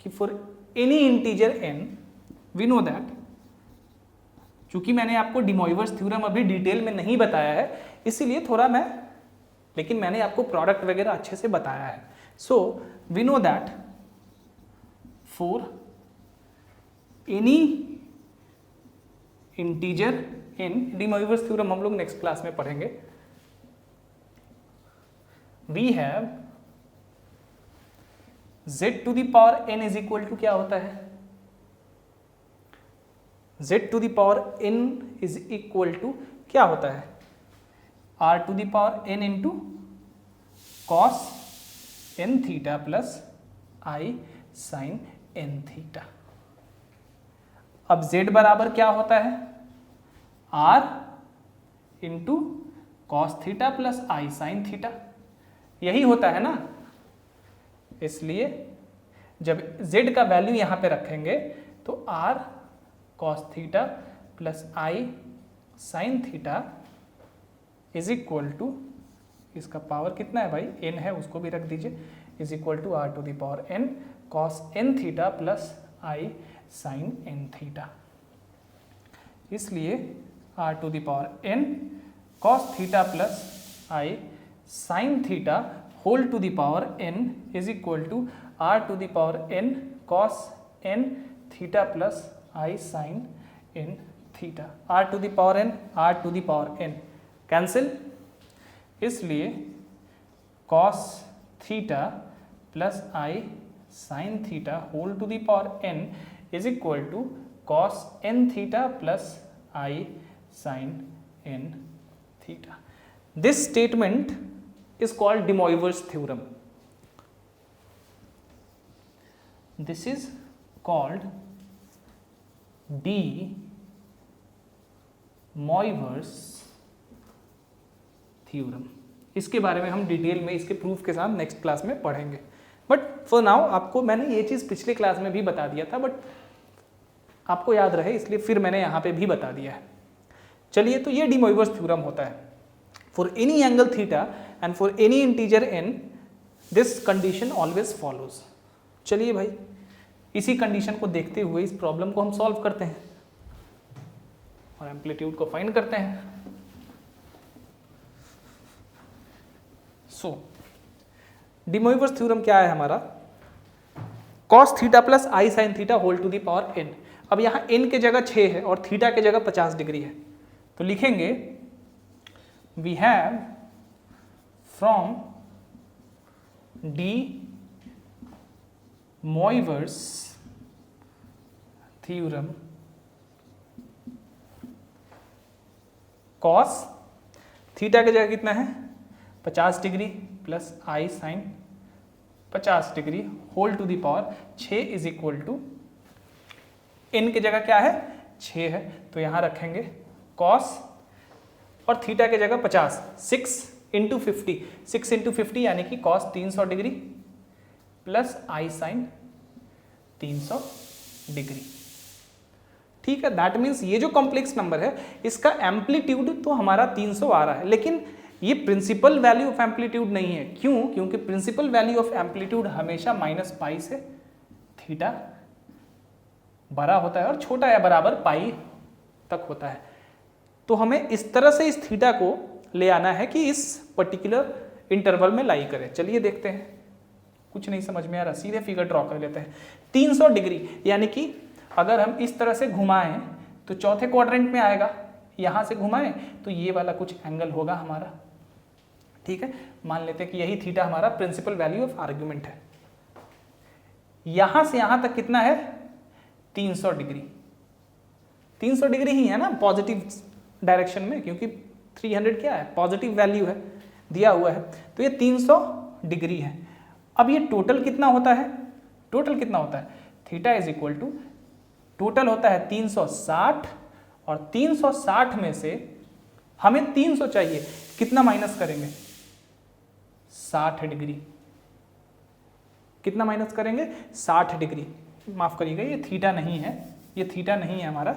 कि for any integer n we know that, चूंकि मैंने आपको डी मोइवर्स थ्योरम अभी डिटेल में नहीं बताया है इसीलिए थोड़ा लेकिन मैंने आपको प्रोडक्ट वगैरह अच्छे से बताया है। So we know that for any integer in de Moivre's theorem हम लोग नेक्स्ट क्लास में पढ़ेंगे, we have z to the power n is equal to क्या होता है? z to the power n is equal to क्या होता है? r to the power n into cos n theta plus i sin n theta. अब z बराबर क्या होता है? r into cos theta plus i sin theta, यही होता है ना। इसलिए जब z का वैल्यू यहाँ पे रखेंगे तो r cos theta plus i sin theta is equal to, इसका पावर कितना है भाई? n है, उसको भी रख दीजिए, is equal to r to the power n cos n theta plus i sin n theta. इसलिए r to the power n cos theta plus i sin theta whole to the power n is equal to r to the power n cos n theta plus i sin n theta. r to the power n, r to the power n cancel, इसलिए cos theta plus I sine theta whole to the power n is equal to cos n theta plus I sine n theta. This statement is called de Moivre's theorem. This is called de Moivre's theorem. इसके बारे में हम डिटेल में इसके प्रूफ के साथ नेक्स्ट क्लास में पढ़ेंगे. बट फॉर नाउ आपको मैंने ये चीज़ पिछले क्लास में भी बता दिया था, बट आपको याद रहे इसलिए फिर मैंने यहाँ पे भी बता दिया है. चलिए, तो ये de Moivre's theorem होता है. For any angle theta and for any integer n, this condition always follows. चलिए भाई, इसी कंडीशन को देखते हुए इस प्रॉब्लम को हम सॉल्व करते हैं और एम्पलीट्यूड को फाइंड करते हैं. सो de Moivre's थ्योरम क्या है हमारा? cos theta plus I sine theta whole to the power n. अब यहाँ n के जगह 6 है और थीटा के जगह 50 डिग्री है, तो लिखेंगे we have from de Moivre's theorem cos theta की जगह कितना है 50 degree plus I sine 50 degree whole to the power 6 is equal to n की जगह क्या है 6 है, तो यहाँ रखेंगे cos और थीटा की जगह 50 6 इंटू 50 6 इंटू 50 यानी कि cos 300 डिग्री प्लस आई साइन 300 डिग्री. ठीक है, दैट मीन्स ये जो कॉम्प्लेक्स नंबर है इसका एम्पलीट्यूड तो हमारा 300 आ रहा है, लेकिन ये प्रिंसिपल वैल्यू ऑफ एम्पलीट्यूड नहीं है. क्यों? क्योंकि प्रिंसिपल वैल्यू ऑफ एम्पलीट्यूड हमेशा माइनस पाई से थीटा बड़ा होता है और छोटा या बराबर पाई तक होता है. तो हमें इस तरह से इस थीटा को ले आना है कि इस पर्टिकुलर इंटरवल में लाई करे. चलिए देखते हैं, कुछ नहीं समझ में आ रहा, सीधे फिगर ड्रॉ कर लेते हैं. 300 डिग्री यानी कि अगर हम इस तरह से घुमाएं तो चौथे क्वाड्रेंट में आएगा, यहाँ से घुमाएं तो ये वाला कुछ एंगल होगा हमारा. ठीक है, मान लेते हैं कि यही थीटा हमारा प्रिंसिपल वैल्यू ऑफ आर्ग्यूमेंट है. यहाँ से यहाँ तक कितना है 300 डिग्री. 300 डिग्री ही है ना पॉजिटिव डायरेक्शन में, क्योंकि 300 क्या है पॉजिटिव वैल्यू है दिया हुआ है, तो ये 300 डिग्री है. अब ये टोटल कितना होता है? टोटल कितना होता है? Theta is equal to total होता है 360 और 360 में से हमें 300 चाहिए, कितना माइनस करेंगे 60 डिग्री. कितना माइनस करेंगे 60 डिग्री. माफ करिएगा, ये थीटा नहीं है, ये थीटा नहीं है हमारा.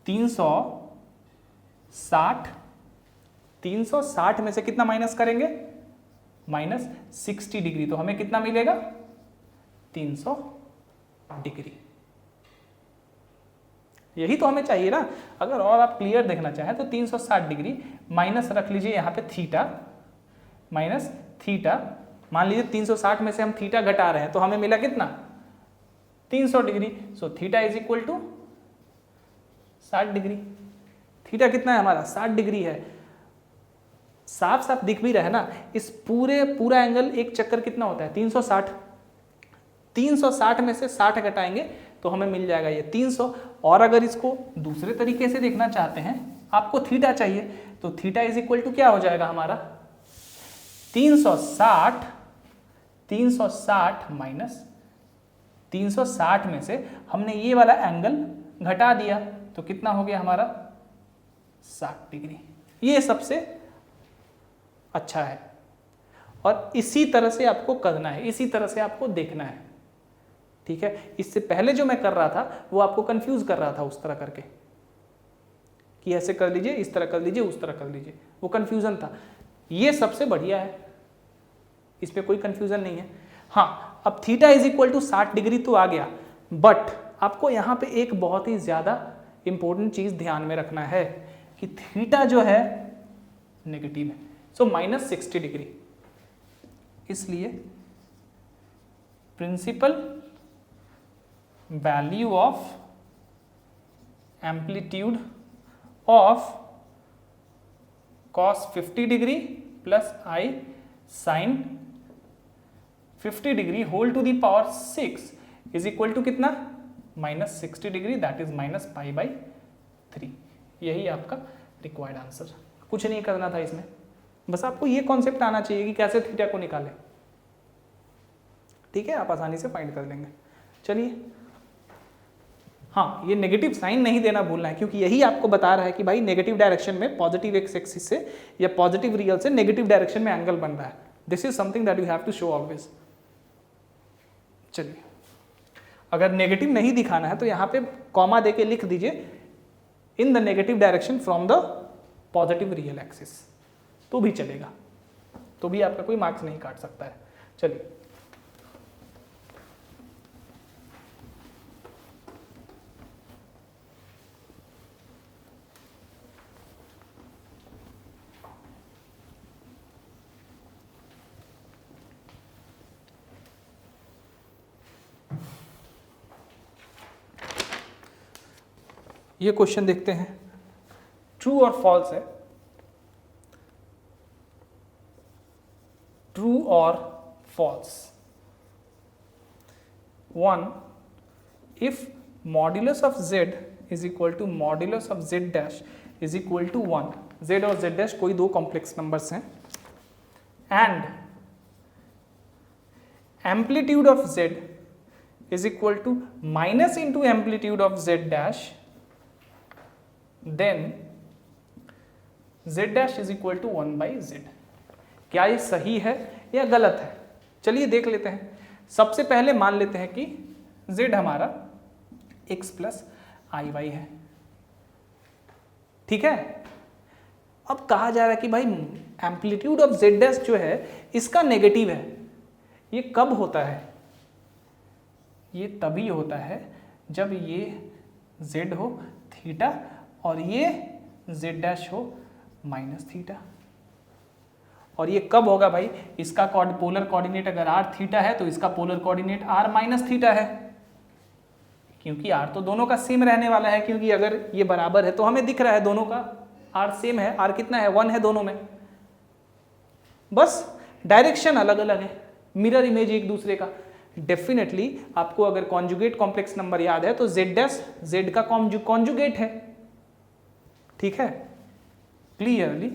360 में से कितना माइनस करेंगे माइनस 60 डिग्री, तो हमें कितना मिलेगा 300 डिग्री. यही तो हमें चाहिए ना. अगर और आप क्लियर देखना चाहें तो 360 डिग्री माइनस रख लीजिए यहाँ पे थीटा माइनस थीटा. मान लीजिए 360 में से हम थीटा घटा रहे हैं तो हमें मिला कितना 300 degree. So theta is equal to 60 degree. Theta कितना है हमारा 60 डिग्री है. साफ साफ दिख भी रहा है ना, इस पूरा एंगल एक चक्कर कितना होता है 360. 360 में से 60 घटाएंगे तो हमें मिल जाएगा ये 300. और अगर इसको दूसरे तरीके से देखना चाहते हैं, आपको थीटा चाहिए, तो थीटा इज इक्वल टू क्या हो जाएगा हमारा 360 माइनस 360 में से हमने ये वाला एंगल घटा दिया तो कितना हो गया हमारा 60 डिग्री. ये सबसे अच्छा है और इसी तरह से आपको करना है, इसी तरह से आपको देखना है. ठीक है, इससे पहले जो मैं कर रहा था वो आपको कंफ्यूज कर रहा था उस तरह करके कि ऐसे कर लीजिए, इस तरह कर लीजिए, उस तरह कर लीजिए, वो कंफ्यूजन था. ये सबसे बढ़िया है, इस पे कोई कंफ्यूजन नहीं है. हाँ, अब theta is equal to 60 degree तो आ गया, बट आपको यहाँ पे एक बहुत ही ज्यादा इंपॉर्टेंट चीज ध्यान में रखना है कि थीटा जो है नेगेटिव है, सो माइनस 60 डिग्री. इसलिए principal value of amplitude of cos 50 degree plus I sine 50 degree whole to the power 6 is equal to कितना, -60 डिग्री, दैट इज -π/3। यही आपका रिक्वायर्ड आंसर। कुछ नहीं करना था इसमें, बस आपको ये कॉन्सेप्ट आना चाहिए कि कैसे थीटा को निकालें। ठीक है, आप आसानी से फाइंड कर लेंगे। चलिए, हाँ, ये नेगेटिव साइन नहीं देना भूलना है, क्योंकि यही आपको बता रहा है कि भाई नेगेटिव डायरेक्शन में पॉजिटिव एक्स एक्सिस से या पॉजिटिव रियल से नेगेटिव डायरेक्शन में एंगल बन रहा है। This is something that you have to show always. चलिए, अगर नेगेटिव नहीं दिखाना है तो यहाँ पे कॉमा दे के लिख दीजिए in the negative direction from the positive real axis, तो भी चलेगा, तो भी आपका कोई मार्क्स नहीं काट सकता है। चलिए, ये क्वेश्चन देखते हैं, ट्रू और फॉल्स है। ट्रू और false. 1, if modulus of z is equal to modulus of z dash is equal to 1, z और z डैश कोई दो कॉम्प्लेक्स नंबर्स हैं, and amplitude of z is equal to minus into amplitude of z dash, then z dash is equal to 1/z। क्या ये सही है या गलत है? चलिए देख लेते हैं। सबसे पहले मान लेते हैं कि z हमारा x प्लस आई वाई है। ठीक है, अब कहा जा रहा है कि भाई एम्पलीट्यूड ऑफ z डैश जो है इसका नेगेटिव है। ये कब होता है? ये तभी होता है जब ये z हो थीटा और ये z डैश हो माइनस थीटा। और ये कब होगा भाई? इसका पोलर कोऑर्डिनेट अगर r थीटा है तो इसका polar coordinate r minus theta है, क्योंकि r तो दोनों का सेम रहने वाला है, क्योंकि अगर ये बराबर है तो हमें दिख रहा है दोनों का r सेम है। r कितना है? 1 है दोनों में, बस डायरेक्शन अलग अलग है, मिरर इमेज एक दूसरे का। डेफिनेटली आपको अगर कॉन्जुगेट कॉम्प्लेक्स नंबर याद है तो z डैश z का कॉन्जुगेट है। ठीक है, clearly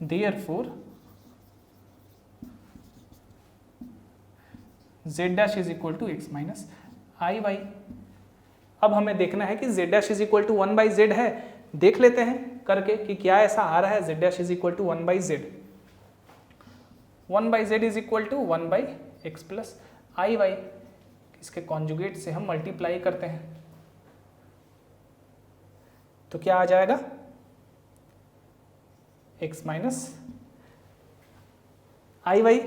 therefore z dash is equal to x minus i y. अब हमें देखना है कि z dash is equal to 1/z है। देख लेते हैं करके कि क्या ऐसा आ रहा है। z dash is equal to 1/z, 1/z is equal to 1/x plus i y. इसके कॉन्जुगेट से हम मल्टीप्लाई करते हैं तो क्या आ जाएगा? x minus i y,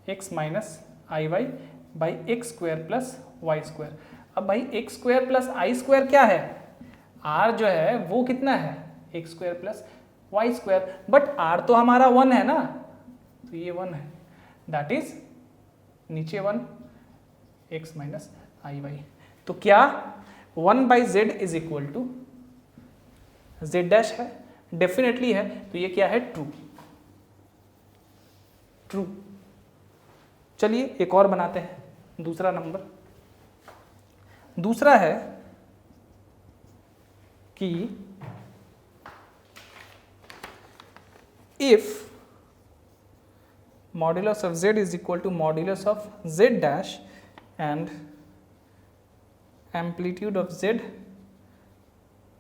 x minus i y by x square plus y square. अब भाई x square plus i square क्या है? r जो है वो कितना है? X square plus y square, but r तो हमारा 1 है ना, तो ये 1 है, दैट इज नीचे 1 x माइनस आई वाई। तो क्या 1/z is equal to z dash है? डेफिनेटली है, तो ये क्या है? ट्रू। ट्रू। चलिए एक और बनाते हैं, दूसरा नंबर। दूसरा है कि if modulus of z is equal to modulus of z dash and amplitude of z,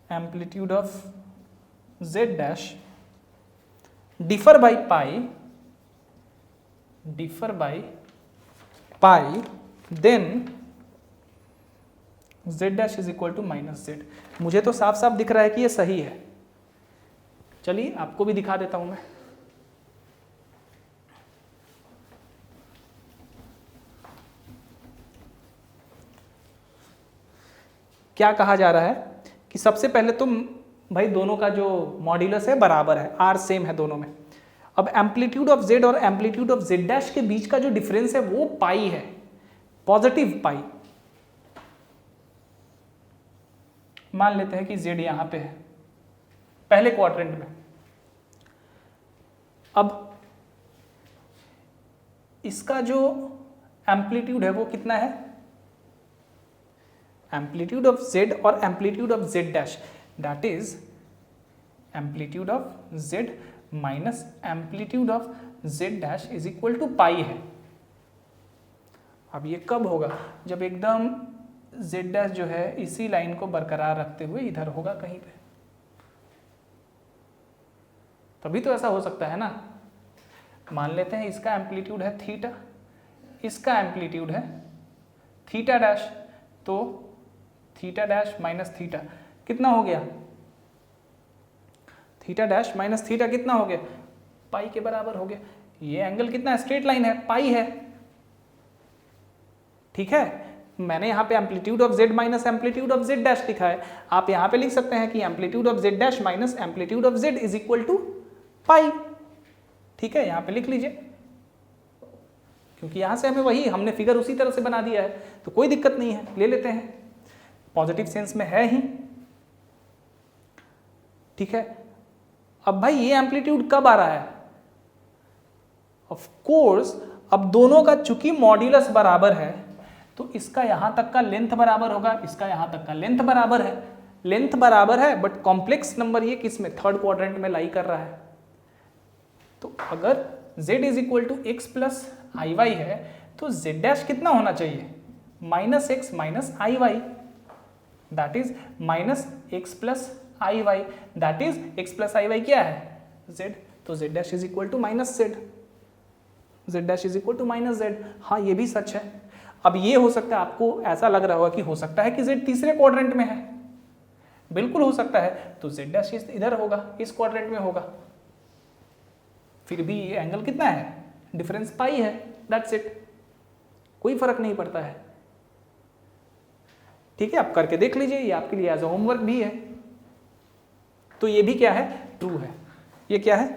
amplitude of z dash differ by pi, then z dash is equal to minus z। मुझे तो साफ साफ दिख रहा है कि ये सही है। चलिए आपको भी दिखा देता हूं मैं। क्या कहा जा रहा है कि सबसे पहले तो भाई दोनों का जो मॉड्यूलस है बराबर है, r सेम है दोनों में। अब एम्पलीट्यूड ऑफ z और एम्पलीट्यूड ऑफ z डैश के बीच का जो डिफरेंस है वो पाई है, पॉजिटिव पाई। मान लेते हैं कि z यहां पे है पहले क्वाड्रेंट में। अब इसका जो एम्पलीट्यूड है वो कितना है, एम्पलीट्यूड ऑफ z और amplitude of z dash, that is amplitude of z minus amplitude of z dash is equal to pi है। अब ये कब होगा, जब एकदम z डैश जो है इसी लाइन को बरकरार रखते हुए इधर होगा कहीं पे, तभी तो ऐसा हो सकता है ना। मान लेते हैं इसका एम्पलीट्यूड है थीटा, इसका एम्पलीट्यूड है थीटा डैश, तो थीटा डैश माइनस थीटा कितना हो गया, थीटा डैश माइनस थीटा कितना हो गया, पाई के बराबर हो गया। ये एंगल कितना है, स्ट्रेट लाइन है, पाई है, ठीक है। मैंने यहाँ पे amplitude of z minus amplitude of z dash लिखा है, आप यहाँ पे लिख सकते हैं कि amplitude of z dash minus amplitude of z is equal to pi, ठीक है, यहाँ पे लिख लीजिए, क्योंकि यहाँ से हमें वही, हमने फिगर उसी तरह से बना दिया है, तो कोई दिक्कत नहीं है, ले लेते हैं, पॉजिटिव सेंस में है ही, ठीक है। अब भाई ये एम्पलीट्यूड कब आ रहा है, ऑफ कोर्स अब दोनों का चूंकि मॉड्यूलस बराबर है तो इसका यहां तक का लेंथ बराबर होगा, इसका यहां तक का लेंथ बराबर है, लेंथ बराबर है, बट कॉम्प्लेक्स नंबर ये किस में, थर्ड क्वाड्रेंट में लाई कर रहा है। तो अगर z is equal to x plus i y है तो z डैश कितना होना चाहिए, minus x minus i y, that is minus x plus i y, that is x plus i y क्या है, z, तो z dash is equal to minus z, z dash is equal to minus z। हाँ ये भी सच है। अब ये हो सकता है आपको ऐसा लग रहा होगा कि हो सकता है कि z तीसरे क्वाड्रेंट में है, बिल्कुल हो सकता है, तो z डैश इधर होगा, इस क्वाड्रेंट में होगा, फिर भी ये एंगल कितना है, डिफरेंस पाई है, दैट्स इट, कोई फर्क नहीं पड़ता है, ठीक है। आप करके देख लीजिए, ये आपके लिए एज अ होमवर्क भी है। तो ये भी क्या है, ट्रू है, ये क्या है,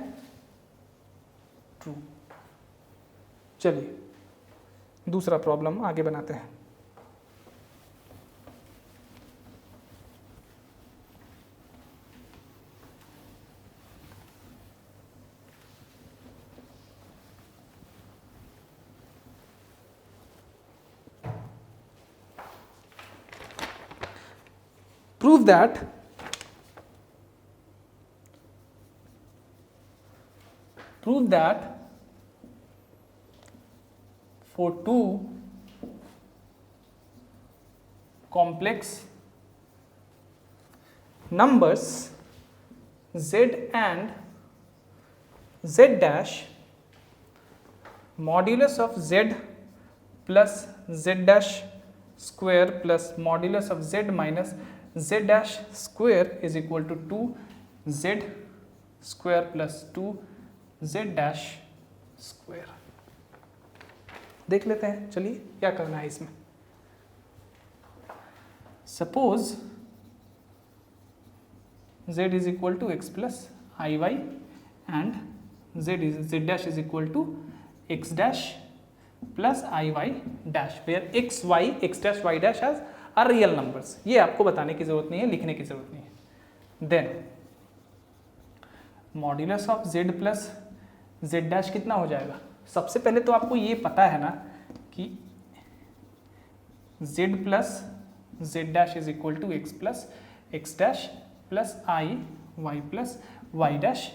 ट्रू। चलिए दूसरा प्रॉब्लम आगे बनाते हैं। Prove that for two complex numbers z and z dash, modulus of z plus z dash square plus modulus of z minus z dash square is equal to 2z square plus 2z dash square। देख लेते हैं, चलिए क्या करना है इसमें। Suppose z is equal to x plus i y and z dash is equal to x dash plus i y dash, where x dash y dash as are real numbers। ये आपको बताने की जरूरत नहीं है, लिखने की जरूरत नहीं है। Then modulus of z plus z dash कितना हो जाएगा। सबसे पहले तो आपको ये पता है ना कि z plus z dash is equal to x plus x dash plus i y plus y dash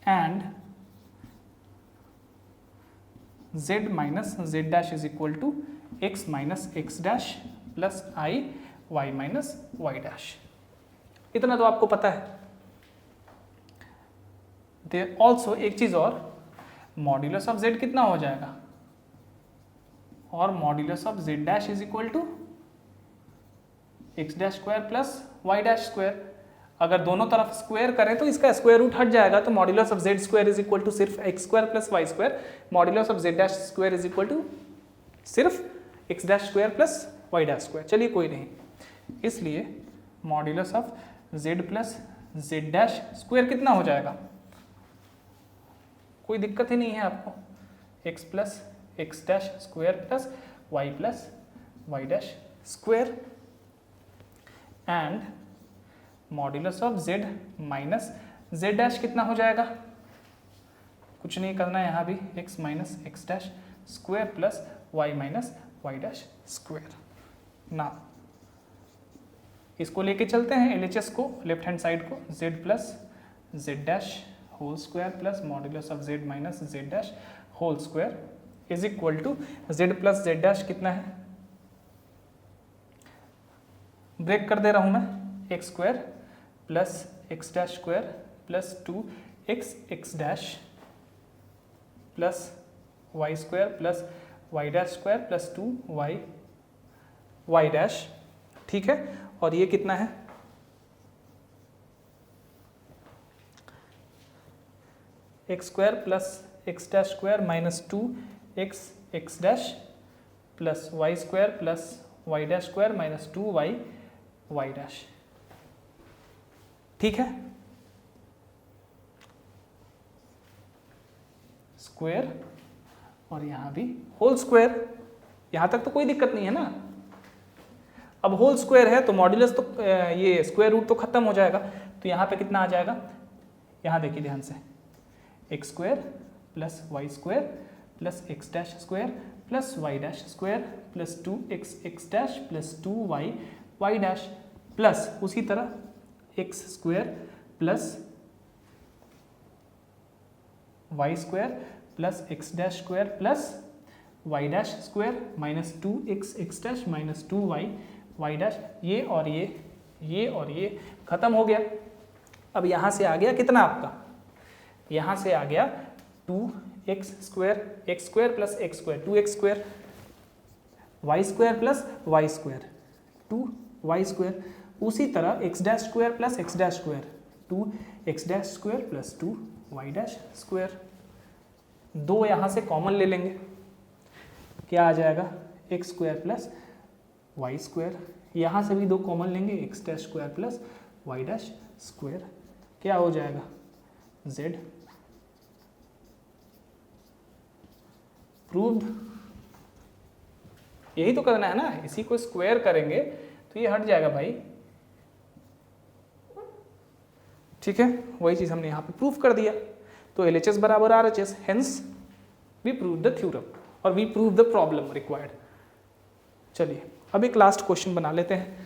and z minus z dash is equal to x minus x dash plus i y minus y dash. इतना तो आपको पता है। देयर ऑल्सो एक चीज और, मॉड्यूलस ऑफ z कितना हो जाएगा, और modulus of z dash is equal to x dash square plus y dash square. अगर दोनों तरफ स्क्वायर करें तो इसका स्क्वायर रूट हट जाएगा, तो modulus of z square is equal to सिर्फ x square plus y square, modulus of z dash square is equal to सिर्फ x dash square plus y dash square. चलिए कोई नहीं, इसलिए modulus of z plus z dash square कितना हो जाएगा, कोई दिक्कत ही नहीं है आपको, x plus x dash square plus y dash square and modulus of z minus z dash कितना हो जाएगा, कुछ नहीं करना है यहाँ भी, x minus x dash square plus y minus y dash square. ना इसको लेके चलते हैं LHS को, लेफ्ट हैंड साइड को, z plus z dash whole square plus modulus of z minus z dash whole square is equal to z plus z dash कितना है, ब्रेक कर दे रहा हूं मैं, x square plus x dash square plus 2x x dash plus y square plus y dash square plus 2y y dash, ठीक है। और ये कितना है, x square plus x dash square minus 2x x dash plus y square plus y dash square minus 2y y dash, ठीक है। स्क्वायर और यहां भी होल स्क्वायर, यहां तक तो कोई दिक्कत नहीं है ना। अब होल स्क्वायर है तो मॉड्यूलस तो ये स्क्वायर रूट तो खत्म हो जाएगा, तो यहाँ पे कितना आ जाएगा, यहाँ देखिए ध्यान से, x square plus y square plus x dash square plus y dash square plus 2x x dash plus 2y y dash plus उसी तरह x square plus y square plus x dash square plus y dash square minus 2x x dash minus 2y y dash, ये और ये खत्म हो गया। अब यहाँ से आ गया कितना आपका, यहाँ से आ गया 2x square plus x square 2x square, y square plus y square 2y square, उसी तरह x dash square plus x dash square 2x dash square plus 2y dash square. दो यहाँ से कॉमन ले लेंगे, क्या आ जाएगा, x square plus y square, यहाँ से भी दो कॉमन लेंगे, x dash square plus y dash square, क्या हो जाएगा, z प्रूव्ड। यही तो करना है ना, इसी को स्क्वायर करेंगे तो ये हट जाएगा भाई, ठीक है। वही चीज हमने यहाँ पे प्रूफ कर दिया। तो LHS बराबर RHS, hence we prove the theorem और we prove the problem required. चलिए अब एक लास्ट क्वेश्चन बना लेते हैं।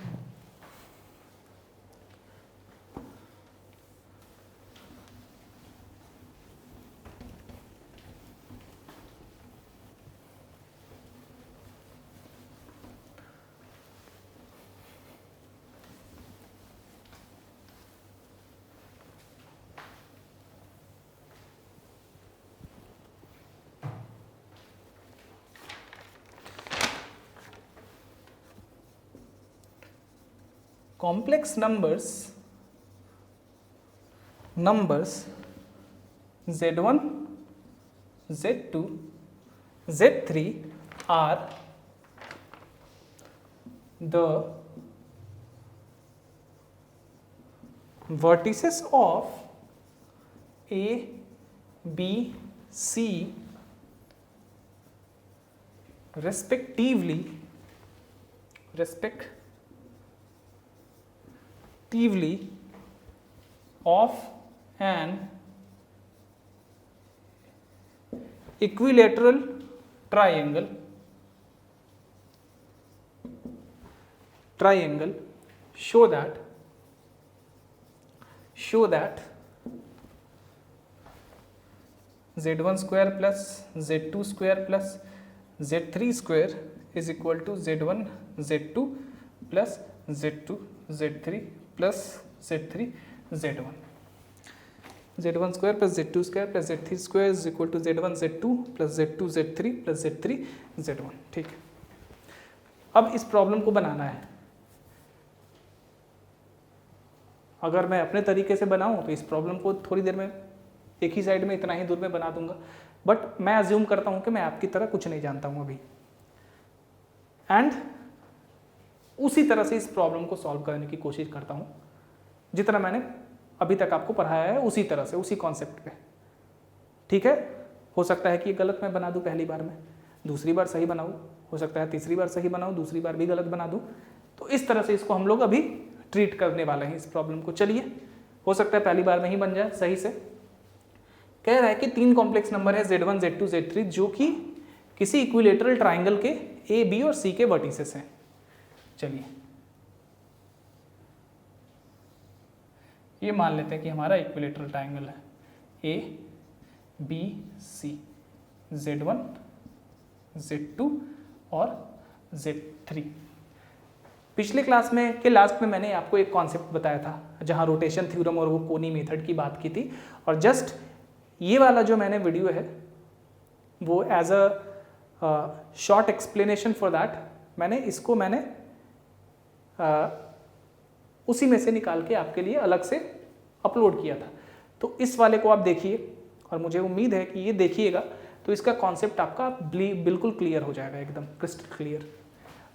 Complex numbers z1, z2, z3 are the vertices of A, B, C respectively of an equilateral triangle show that z1 square plus z2 square plus z3 square is equal to z1 z2 plus z2 z3 plus z3 z1, z1 square plus z2 square plus z3 square is equal to z1 z2 plus z2 z3 plus z3 z1, ठीक है। अब इस प्रॉब्लम को बनाना है। अगर मैं अपने तरीके से बनाऊं तो इस प्रॉब्लम को थोड़ी देर में एक ही साइड में इतना ही दूर में बना दूंगा, बट मैं अज्यूम करता हूं कि मैं आपकी तरह कुछ नहीं जानता हूं अभी, एंड उसी तरह से इस प्रॉब्लम को सॉल्व करने की कोशिश करता हूं जितना मैंने अभी तक आपको पढ़ाया है, उसी तरह से, उसी कॉन्सेप्ट पे, ठीक है। हो सकता है कि ये गलत मैं बना दूं पहली बार में, दूसरी बार सही बनाऊं, हो सकता है तीसरी बार सही बनाऊं, दूसरी बार भी गलत बना दूं। तो इस तरह से इसको हम लोग अभी ट्रीट करने वाले हैं इस प्रॉब्लम को। चलिए, हो सकता है पहली बार में ही बन जाए सही से। कह रहा है कि तीन कॉम्प्लेक्स नंबर है z1 z2 z3 जो कि किसी इक्विलेटरल ट्राइंगल के ए, बी और सी के वर्टिसेस हैं। चलिए ये मान लेते हैं कि हमारा इक्विलेटरल ट्राइंगल है ए, बी, सी, Z1, Z2 और Z3। पिछले क्लास में के लास्ट में मैंने आपको एक कॉन्सेप्ट बताया था जहां रोटेशन थ्योरम और वो कोनी मेथड की बात की थी, और जस्ट ये वाला जो मैंने वीडियो है वो as a short explanation for that मैंने उसी में से निकाल के आपके लिए अलग से अपलोड किया था। तो इस वाले को आप देखिए और मुझे उम्मीद है कि ये देखिएगा तो इसका कॉन्सेप्ट आपका बिल्कुल क्लियर हो जाएगा, एकदम क्रिस्टल क्लियर।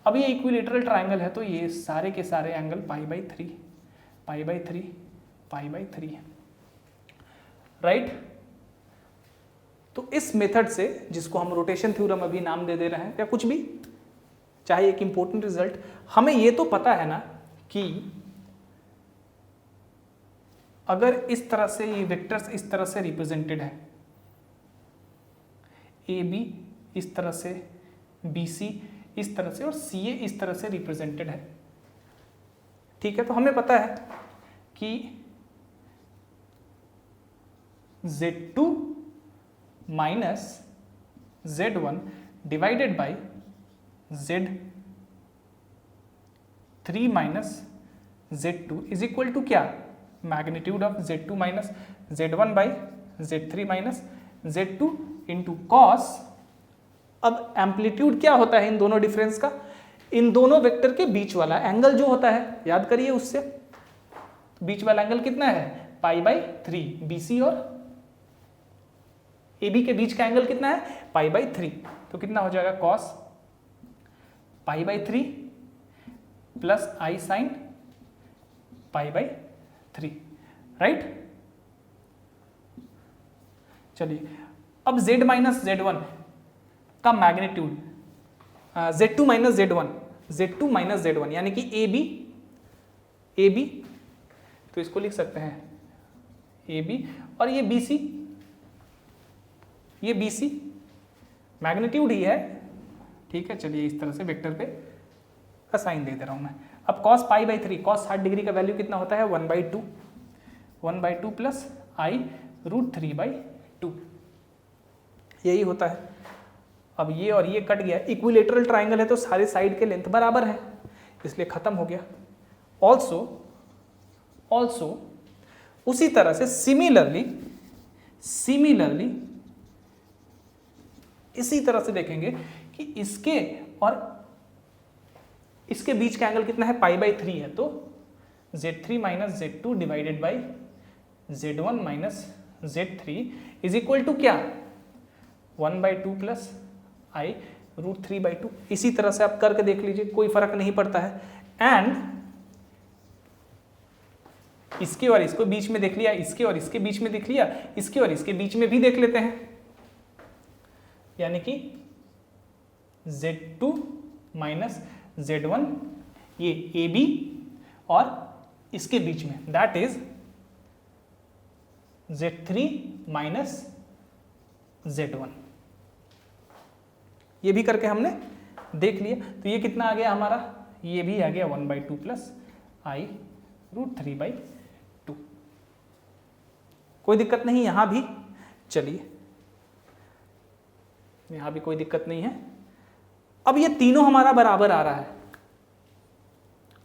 अब ये इक्विलेटरल ट्राइंगल है तो ये सारे के सारे एंगल π/3 π/3 π/3 है, राइट। तो इस मेथड से, जिसको हम रोटेशन थ्योरम अभी नाम दे रहे हैं या कुछ भी, चाहे एक इंपॉर्टेंट रिजल्ट, हमें ये तो पता है ना कि अगर इस तरह से ये वेक्टर्स इस तरह से रिप्रेजेंटेड है, ए बी इस तरह से, बी सी इस तरह से और सी ए इस तरह से रिप्रेजेंटेड है, ठीक है। तो हमें पता है कि Z2 minus Z1 divided by Z3 minus Z2 is equal to क्या, magnitude of Z2 minus Z1 by Z3 minus Z2 into cos. अब एम्पलीट्यूड क्या होता है इन दोनों डिफरेंस का, इन दोनों वेक्टर के बीच वाला एंगल जो होता है, याद करिए उससे, बीच वाला एंगल कितना है π/3, BC और AB के बीच का एंगल कितना है π/3, तो कितना हो जाएगा cos π/3 plus I sin π/3, right. चलिए अब Z माइनस Z1 का मैग्नीट्यूड, Z2 माइनस Z1 यानी कि AB, तो इसको लिख सकते हैं AB, और ये BC मैग्नीट्यूड ही है, ठीक है। चलिए इस तरह से वेक्टर पे का साइन दे दे रहा हूं मैं। अब cos π/3, cos 60 डिग्री का वैल्यू कितना होता है 1/2 प्लस I √3/2, यही होता है। अब ये और ये कट गया, इक्विलेटरल ट्राइंगल है तो सारे साइड के लेंथ बराबर है, इसलिए खत्म हो गया। ऑल्सो उसी तरह से सिमिलरली इसी तरह से देखेंगे कि इसके और इसके बीच का एंगल कितना है π/3 है, तो Z3 minus Z2 divided by Z1 minus Z3 is equal to क्या 1/2 प्लस I √3/2। इसी तरह से आप करके देख लीजिए, कोई फर्क नहीं पड़ता है। एंड इसके और इसको बीच में देख लिया, इसके और इसके बीच में देख लिया, इसके और इसके बीच में भी देख लेते हैं, यानी कि Z2 माइनस Z1 ये AB और इसके बीच में, that is Z3 minus Z1, ये भी करके हमने देख लिया। तो ये कितना आ गया हमारा, ये भी आ गया 1/2 प्लस I √3/2। कोई दिक्कत नहीं यहां भी, चलिए यहां भी कोई दिक्कत नहीं है। अब ये तीनों हमारा बराबर आ रहा है,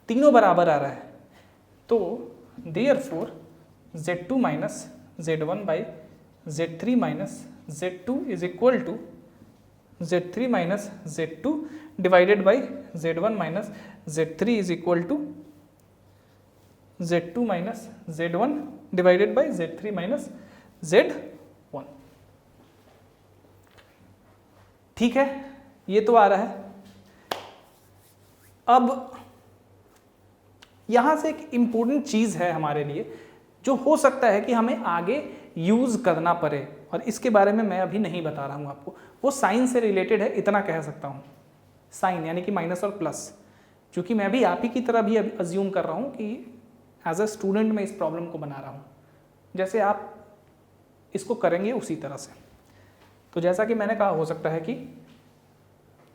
तीनों बराबर आ रहा है, तो therefore Z2 minus Z1 by Z3 minus Z2 is equal to Z3 minus Z2 divided by Z1 minus Z3 is equal to Z2 minus Z1 divided by Z3 minus Z1, ठीक है। ये तो आ रहा है। अब यहां से एक इंपॉर्टेंट चीज है हमारे लिए, जो हो सकता है कि हमें आगे यूज करना पड़े, और इसके बारे में मैं अभी नहीं बता रहा हूं आपको, वो साइन से रिलेटेड है, इतना कह सकता हूं। साइन यानी कि माइनस और प्लस, क्योंकि मैं भी आप ही की तरह भी अज्यूम कर रहा हूं कि एज अ स्टूडेंट मैं इस प्रॉब्लम को बना रहा हूं, जैसे आप इसको करेंगे उसी तरह से। तो जैसा कि मैंने कहा, हो सकता है कि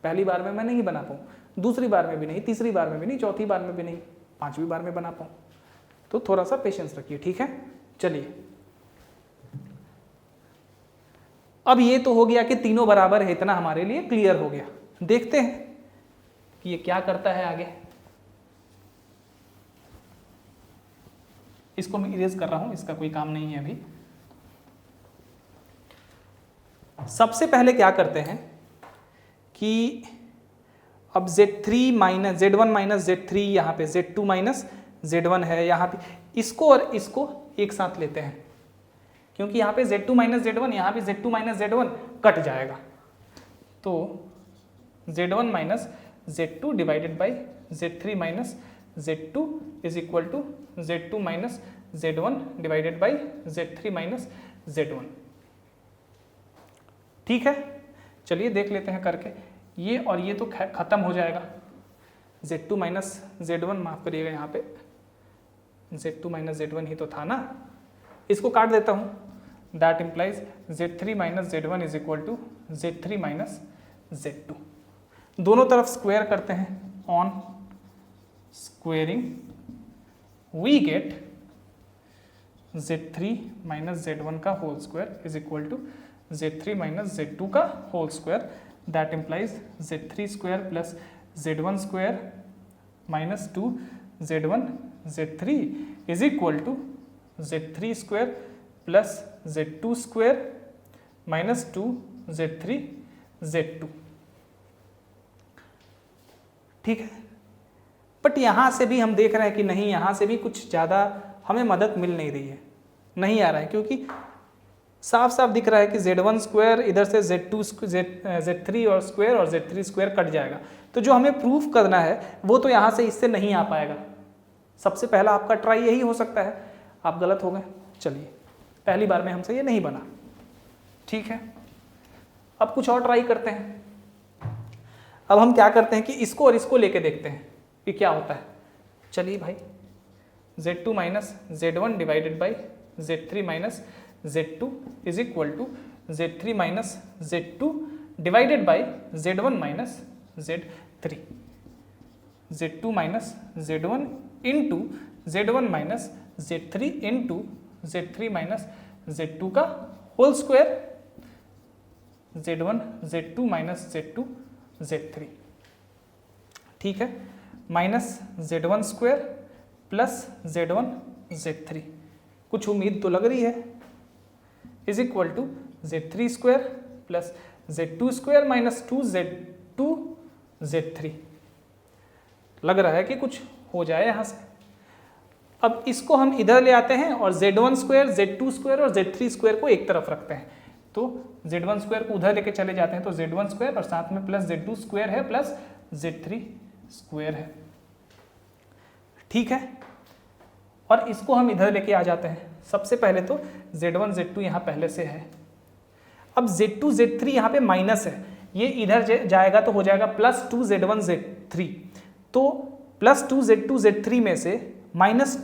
पहली बार में मैं नहीं बना पाऊँ, दूसरी बार में भी नहीं, तीसरी बार में भी नहीं, चौथी बार में भी नहीं, पांचवी बार में बना पाऊँ। तो थोड़ा सा पेशेंस रखिए, ठीक है। चलिए अब ये तो हो गया कि तीनों बराबर है, इतना हमारे लिए क्लियर हो गया। देखते हैं कि ये क्या करता है आगे। इसको मैं इरेज कर रहा हूं, इसका कोई काम नहीं है अभी। सबसे पहले क्या करते हैं कि अब Z3 minus Z1 minus Z3, यहाँ पे Z2 माइनस Z1 है, यहाँ पे इसको और इसको एक साथ लेते हैं, क्योंकि यहाँ पे Z2 माइनस Z1, यहाँ पे Z2 माइनस Z1 कट जाएगा। तो Z1 minus Z2 divided by Z3 minus Z2 is equal to Z2 minus Z1 divided by Z3 minus Z1। ठीक है, चलिए देख लेते हैं करके। ये और ये तो खत्म हो जाएगा। Z2 माइनस Z1, माफ करिएगा, यहाँ पे Z2 माइनस Z1 ही तो था ना, इसको काट देता हूँ। That implies Z3 minus Z1 is equal to Z3 minus Z2। दोनों तरफ स्क्वायर करते हैं, on squaring we get Z3 minus Z1 का whole square is equal to Z3 minus Z2 का whole square. That implies Z3 square plus Z1 square minus 2 Z1 Z3 is equal to Z3 square plus Z2 square minus 2 Z3 Z2। ठीक है, बट यहाँ से भी हम देख रहे हैं कि नहीं, यहाँ से भी कुछ ज़्यादा हमें मदद मिल नहीं रही है, नहीं आ रहा है, क्योंकि साफ साफ दिख रहा है कि Z1 स्क्वायर इधर से Z3 और स्क्वायर और Z3 स्क्वायर कट जाएगा। तो जो हमें प्रूफ करना है वो तो यहाँ से इससे नहीं आ पाएगा। सबसे पहला आपका ट्राई यही हो सकता है, आप गलत हो गए। चलिए, पहली बार में हमसे ये नहीं बना, ठीक है। अब कुछ और ट्राई करते हैं। अब हम क्या करते हैं कि इसको और इसको लेके देखते हैं कि क्या होता है। चलिए भाई, Z2 minus Z1 divided by Z3 minus Z2 is equal to Z3 minus Z2 divided by Z1 minus Z3। Z2 minus Z1 into Z1 minus Z3 into Z3 minus Z2 का whole square, Z1 Z2 minus Z2 Z3। ठीक है, minus Z1 square plus Z1 Z3, कुछ उम्मीद तो लग रही है, is equal to Z3 square plus Z2 square minus 2 Z2 Z3। लग रहा है कि कुछ हो जाए यहाँ से। अब इसको हम इधर ले आते हैं और Z1 स्क्वायर Z2 स्क्वायर और Z3 स्क्वायर को एक तरफ रखते हैं। तो Z1 स्क्वायर को उधर लेके चले जाते हैं, तो Z1 स्क्वायर और साथ में प्लस Z2 स्क्वायर है प्लस Z3 स्क्वायर है। ठीक है, और इसको हम इधर लेके आ जाते हैं। सबसे पहले तो Z1 Z2 यहाँ पहले से है। अब Z2 Z3 यहाँ पे माइनस है, ये इधर जाएगा तो हो जाएगा प्लस 2 Z1 Z3। तो प्लस 2 Z2 Z3 में से माइनस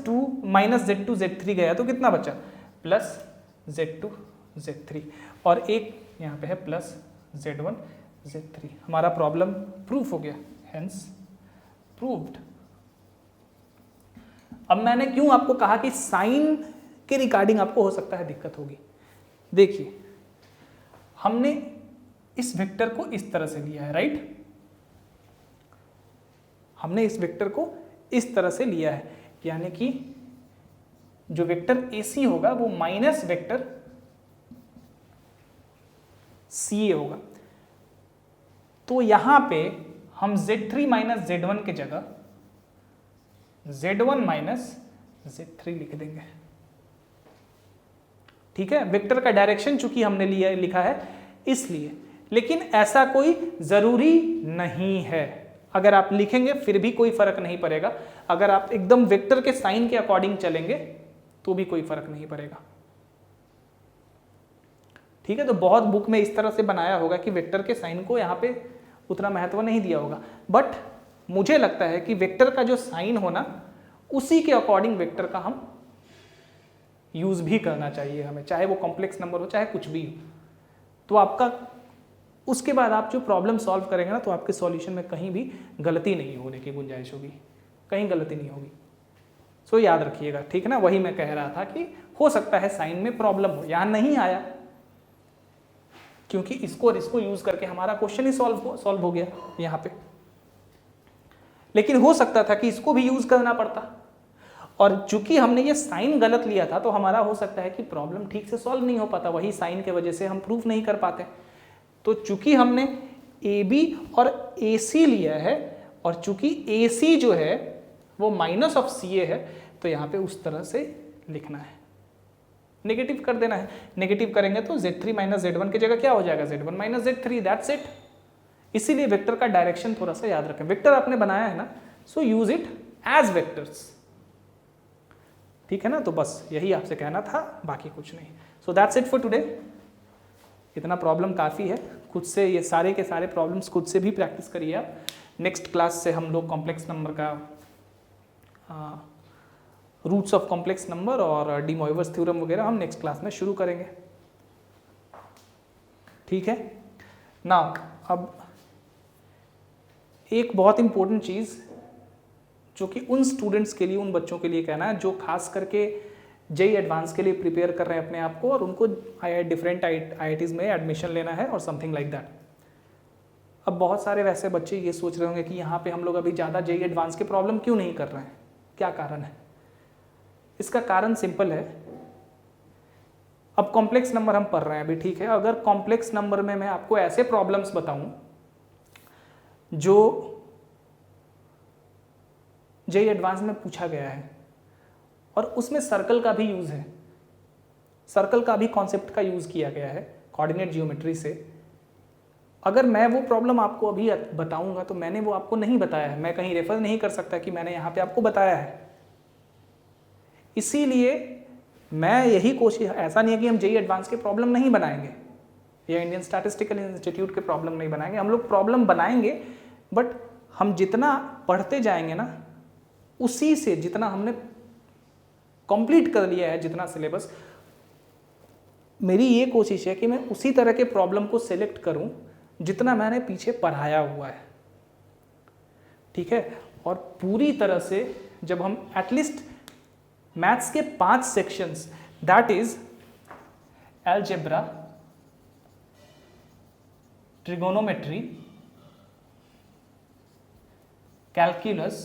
Z2 Z3 गया तो कितना बचा, प्लस Z2 Z3, और एक यहाँ पे है प्लस Z1 Z3। हमारा प्रॉब्लम प्रूफ हो गया, हेंस प्रूव्ड। अब मैंने क्यों आपको कहा कि साइन के रिगार्डिंग आपको हो सकता है दिक्कत होगी। देखिए, हमने इस वेक्टर को इस तरह से लिया है, राइट। हमने इस वेक्टर को इस तरह से लिया है, यानी कि जो वेक्टर AC होगा वो माइनस वेक्टर CA होगा। तो यहां पे हम Z3 माइनस Z1 के जगह Z1 माइनस Z3 लिख देंगे। ठीक है, वेक्टर का डायरेक्शन चूंकि हमने लिखा है इसलिए, लेकिन ऐसा कोई जरूरी नहीं है। अगर आप लिखेंगे फिर भी कोई फर्क नहीं पड़ेगा, अगर आप एकदम वेक्टर के साइन के अकॉर्डिंग चलेंगे तो भी कोई फर्क नहीं पड़ेगा। ठीक है, तो बहुत बुक में इस तरह से बनाया होगा कि वेक्टर के साइन को यहाँ पे उतना महत्व नहीं दिया होगा, बट मुझे लगता है कि वेक्टर का जो साइन होना उसी के अकॉर्डिंग वेक्टर का हम यूज भी करना चाहिए हमें, चाहे वो कॉम्प्लेक्स नंबर हो चाहे कुछ भी हो। तो आपका उसके बाद आप जो प्रॉब्लम सॉल्व करेंगे ना तो आपके सॉल्यूशन में कहीं भी गलती नहीं होने की गुंजाइश होगी, कहीं गलती नहीं होगी। सो याद रखिएगा, ठीक है ना। वही मैं कह रहा था कि हो सकता है साइन में प्रॉब्लम हो, यहाँ नहीं आया क्योंकि इसको और इसको यूज करके हमारा क्वेश्चन ही सॉल्व हो गया यहाँ पे, लेकिन हो सकता था कि इसको भी यूज करना पड़ता, और चूंकि हमने ये साइन गलत लिया था तो हमारा हो सकता है कि प्रॉब्लम ठीक से सॉल्व नहीं हो पाता, वही साइन के वजह से हम प्रूफ नहीं कर पाते। तो चूंकि हमने ए बी और ए सी लिया है, और चूंकि ए सी जो है वो माइनस ऑफ सी ए है, तो यहाँ पे उस तरह से लिखना है, नेगेटिव कर देना है। नेगेटिव करेंगे तो Z3 माइनस Z1 की जगह क्या हो जाएगा, Z1 minus Z3, that's it. इसीलिए वेक्टर का डायरेक्शन थोड़ा सा याद रखें। वेक्टर आपने बनाया है ना, सो यूज इट एज वेक्टर्स, ठीक है ना। तो बस यही आपसे कहना था, बाकी कुछ नहीं। सो दैट्स इट फॉर टुडे। इतना प्रॉब्लम काफ़ी है, खुद से ये सारे के सारे प्रॉब्लम्स खुद से भी प्रैक्टिस करिए आप। नेक्स्ट क्लास से हम लोग कॉम्प्लेक्स नंबर का रूट्स ऑफ कॉम्प्लेक्स नंबर और डी मोइवर्स थ्योरम वगैरह हम नेक्स्ट क्लास में शुरू करेंगे, ठीक है ना। अब एक बहुत इंपॉर्टेंट चीज़ जो कि उन स्टूडेंट्स के लिए, उन बच्चों के लिए कहना है जो खास करके जेई एडवांस के लिए प्रिपेयर कर रहे हैं अपने आप को, और उनको डिफरेंट IITs में एडमिशन लेना है और समथिंग लाइक दैट। अब बहुत सारे वैसे बच्चे ये सोच रहे होंगे कि यहाँ पे हम लोग अभी ज़्यादा जेई एडवांस के प्रॉब्लम क्यों नहीं कर रहे हैं, क्या कारण है। इसका कारण सिंपल है। अब कॉम्प्लेक्स नंबर हम पढ़ रहे हैं अभी, ठीक है। अगर कॉम्प्लेक्स नंबर में मैं आपको ऐसे प्रॉब्लम्स बताऊं जो जेई एडवांस में पूछा गया है और उसमें सर्कल का भी यूज है, सर्कल का भी कॉन्सेप्ट का यूज किया गया है कोऑर्डिनेट जियोमेट्री से, अगर मैं वो प्रॉब्लम आपको अभी बताऊंगा तो मैंने वो आपको नहीं बताया है, मैं कहीं रेफर नहीं कर सकता कि मैंने यहाँ पे आपको बताया है। इसीलिए मैं यही कोशिश, ऐसा नहीं है कि हम जेई एडवांस के प्रॉब्लम नहीं बनाएंगे या इंडियन स्टैटिस्टिकल इंस्टीट्यूट के प्रॉब्लम नहीं बनाएंगे, हम लोग प्रॉब्लम बनाएंगे, बट हम जितना पढ़ते जाएंगे ना, उसी से जितना हमने कंप्लीट कर लिया है, जितना सिलेबस, मेरी ये कोशिश है कि मैं उसी तरह के प्रॉब्लम को सिलेक्ट करूं जितना मैंने पीछे पढ़ाया हुआ है, ठीक है। और पूरी तरह से जब हम एटलीस्ट मैथ्स के 5 sections, that is algebra, trigonometry, calculus,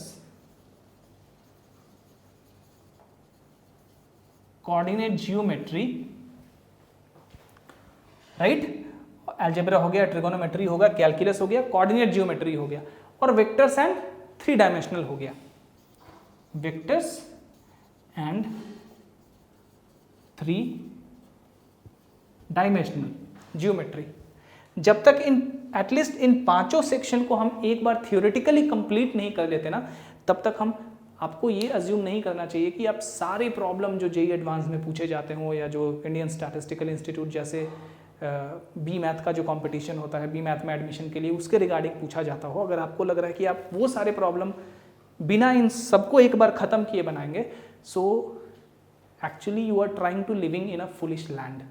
coordinate geometry, right, algebra हो गया, ट्रिगोनोमेट्री हो गया, कैलकुलस हो गया, कोऑर्डिनेट जियोमेट्री हो गया, और वेक्टर्स एंड 3 डायमेंशनल हो गया, वेक्टर्स एंड 3 डायमेंशनल जियोमेट्री। जब तक इन एटलीस्ट इन 5 सेक्शन को हम एक बार थियोरेटिकली कंप्लीट नहीं कर लेते ना, तब तक हम, आपको ये अज्यूम नहीं करना चाहिए कि आप सारे प्रॉब्लम जो जेई एडवांस में पूछे जाते हो या जो इंडियन स्टैटिस्टिकल इंस्टीट्यूट जैसे बी मैथ का जो कंपटीशन होता है, बी मैथ में एडमिशन के लिए, उसके रिगार्डिंग पूछा जाता हो, अगर आपको लग रहा है कि आप वो सारे प्रॉब्लम बिना इन सबको एक बार ख़त्म किए बनाएंगे, so actually you are trying to living in a foolish land,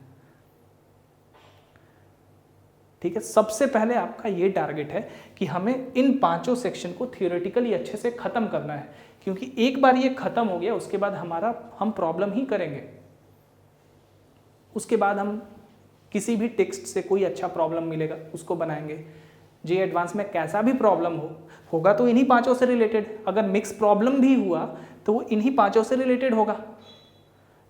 ठीक है। सबसे पहले आपका ये टारगेट है कि हमें इन 5 सेक्शन को थियोरेटिकली अच्छे से ख़त्म करना है, क्योंकि एक बार ये ख़त्म हो गया उसके बाद हम प्रॉब्लम ही करेंगे, उसके बाद हम किसी भी टेक्स्ट से कोई अच्छा प्रॉब्लम मिलेगा उसको बनाएंगे। जेई एडवांस में कैसा भी प्रॉब्लम होगा तो इन्हीं 5 से रिलेटेड, अगर मिक्स प्रॉब्लम भी हुआ तो वो इन्हीं 5 से रिलेटेड होगा।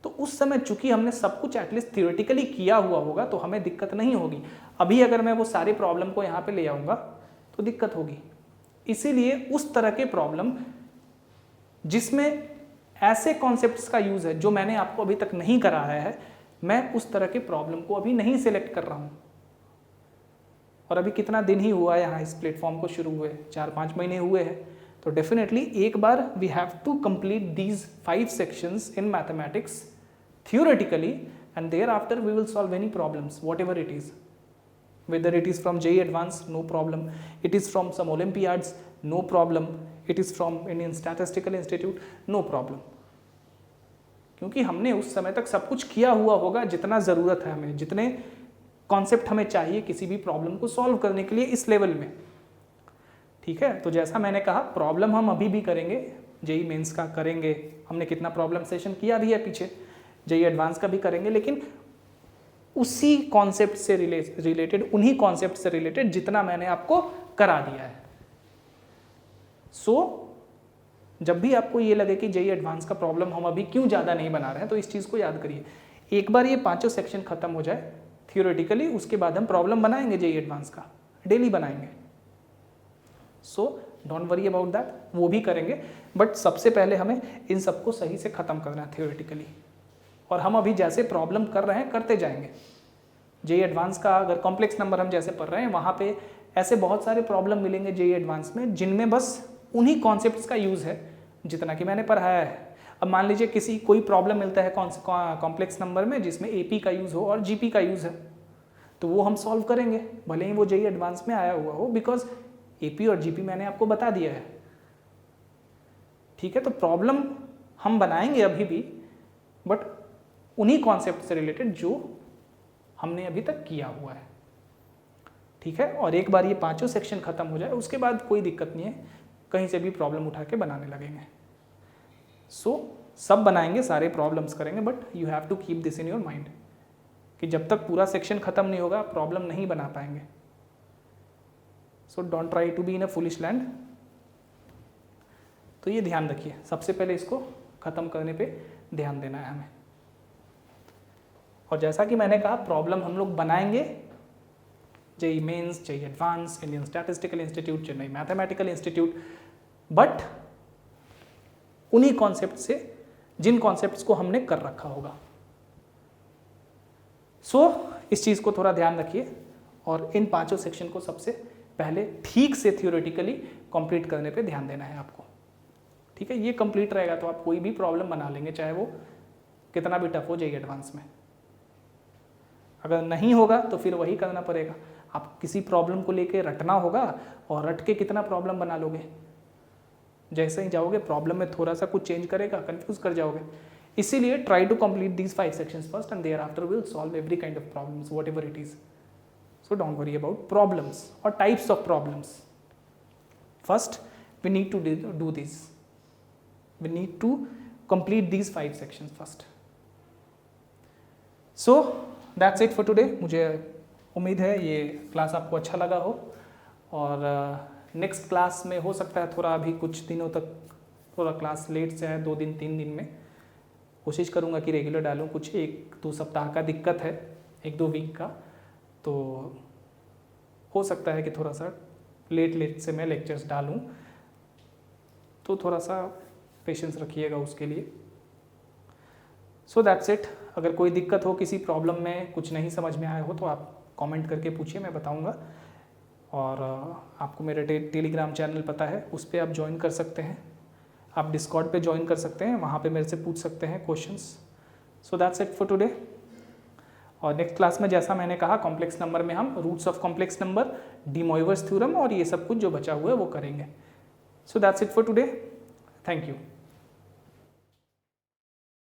तो उस समय चूंकि हमने सब कुछ एटलीस्ट थियोरेटिकली किया हुआ होगा तो हमें दिक्कत नहीं होगी। अभी अगर मैं वो सारे प्रॉब्लम को यहाँ पे ले आऊँगा तो दिक्कत होगी। इसीलिए उस तरह के प्रॉब्लम जिसमें ऐसे कॉन्सेप्ट्स का यूज़ है जो मैंने आपको अभी तक नहीं कराया है, मैं उस तरह के प्रॉब्लम को अभी नहीं सिलेक्ट कर रहा हूँ। और अभी कितना दिन ही हुआ है यहाँ इस प्लेटफॉर्म को शुरू हुए, 4-5 महीने हुए हैं, तो डेफिनेटली एक बार we have to complete these 5 sections in mathematics theoretically, and thereafter we will solve any problems, whatever it is, whether it is from JEE Advanced, no problem, it is from some Olympiads, no problem, it is from Indian Statistical Institute, no problem, क्योंकि हमने उस समय तक सब कुछ किया हुआ होगा जितना ज़रूरत है हमें, जितने कॉन्सेप्ट हमें चाहिए किसी भी प्रॉब्लम को सॉल्व करने के लिए इस लेवल में। ठीक है, तो जैसा मैंने कहा प्रॉब्लम हम अभी भी करेंगे, जेई मेंस का करेंगे, हमने कितना प्रॉब्लम सेशन किया भी है पीछे, जेई एडवांस का भी करेंगे, लेकिन उसी कॉन्सेप्ट से रिलेटेड, उन्हीं कॉन्सेप्ट से रिलेटेड जितना मैंने आपको करा दिया है। सो जब भी आपको ये लगे कि जेई एडवांस का प्रॉब्लम हम अभी क्यों ज़्यादा नहीं बना रहे हैं, तो इस चीज़ को याद करिए, एक बार ये 5 सेक्शन खत्म हो जाए थियोरेटिकली, उसके बाद हम प्रॉब्लम बनाएंगे जेई एडवांस का, डेली बनाएंगे। सो डोंट वरी अबाउट दैट, वो भी करेंगे, बट सबसे पहले हमें इन सबको सही से ख़त्म करना है थियोरेटिकली। और हम अभी जैसे प्रॉब्लम कर रहे हैं करते जाएंगे। जेई एडवांस का अगर कॉम्प्लेक्स नंबर हम जैसे पढ़ रहे हैं, वहाँ पे ऐसे बहुत सारे प्रॉब्लम मिलेंगे जेई एडवांस में जिनमें बस उन्हीं कॉन्सेप्ट्स का यूज़ है जितना कि मैंने पढ़ाया है। अब मान लीजिए किसी कोई प्रॉब्लम मिलता है कॉम्प्लेक्स नंबर में जिसमें एपी का यूज़ हो और जीपी का यूज़ है, तो वो हम सॉल्व करेंगे, भले ही वो जेई एडवांस में आया हुआ हो, बिकॉज एपी और जीपी मैंने आपको बता दिया है। ठीक है, तो प्रॉब्लम हम बनाएंगे अभी भी, बट उन्हीं कॉन्सेप्ट से रिलेटेड जो हमने अभी तक किया हुआ है। ठीक है, और एक बार ये 5 सेक्शन खत्म हो जाए उसके बाद कोई दिक्कत नहीं है, कहीं से भी प्रॉब्लम उठा के बनाने लगेंगे। सो सब बनाएंगे, सारे प्रॉब्लम्स करेंगे, but you have to keep this in your mind कि जब तक पूरा सेक्शन खत्म नहीं होगा प्रॉब्लम नहीं बना पाएंगे। So don't try to be in a foolish land. तो ये ध्यान रखिए, सबसे पहले इसको खत्म करने पे ध्यान देना है हमें। और जैसा कि मैंने कहा प्रॉब्लम हम लोग बनाएंगे, JEE Mains, JEE advance, Indian statistical institute, Chennai mathematical institute, but उन्हीं कॉन्सेप्ट से जिन कॉन्सेप्ट्स को हमने कर रखा होगा। सो इस चीज़ को थोड़ा ध्यान रखिए और इन 5 सेक्शन को सबसे पहले ठीक से थियोरेटिकली कंप्लीट करने पे ध्यान देना है आपको। ठीक है, ये कंप्लीट रहेगा तो आप कोई भी प्रॉब्लम बना लेंगे, चाहे वो कितना भी टफ हो जेई एडवांस में। अगर नहीं होगा तो फिर वही करना पड़ेगा, आप किसी प्रॉब्लम को लेके रटना होगा, और रट के कितना प्रॉब्लम बना लोगे। जैसे ही जाओगे प्रॉब्लम में थोड़ा सा कुछ चेंज करेगा, कंफ्यूज कर जाओगे। इसीलिए try to complete these 5 sections first and thereafter will solve every kind of problems whatever it is. So don't worry about problems और types of problems. First we need to do this, we need to complete these 5 sections first. So that's it for today. मुझे उम्मीद है ये क्लास आपको अच्छा लगा हो, और नेक्स्ट क्लास में हो सकता है थोड़ा अभी कुछ दिनों तक थोड़ा क्लास लेट से है, 2 दिन 3 दिन में कोशिश करूँगा कि रेगुलर डालूँ। कुछ 1-2 सप्ताह का दिक्कत है, 1-2 वीक का, तो हो सकता है कि थोड़ा सा लेट से मैं लेक्चर्स डालूँ, तो थोड़ा सा पेशेंस रखिएगा उसके लिए। सो दैट्स इट। अगर कोई दिक्कत हो, किसी प्रॉब्लम में कुछ नहीं समझ में आया हो, तो आप कमेंट करके पूछिए, मैं बताऊंगा। और आपको मेरा टेलीग्राम चैनल पता है, उस पर आप ज्वाइन कर सकते हैं, आप डिस्कॉर्ड पे ज्वाइन कर सकते हैं, वहाँ पे मेरे से पूछ सकते हैं questions. So that's it for today. और नेक्स्ट क्लास में जैसा मैंने कहा कॉम्प्लेक्स नंबर में हम roots of complex number, de Moivre's theorem और ये सब कुछ जो बचा हुआ है वो करेंगे। सो that's it for today. Thank you.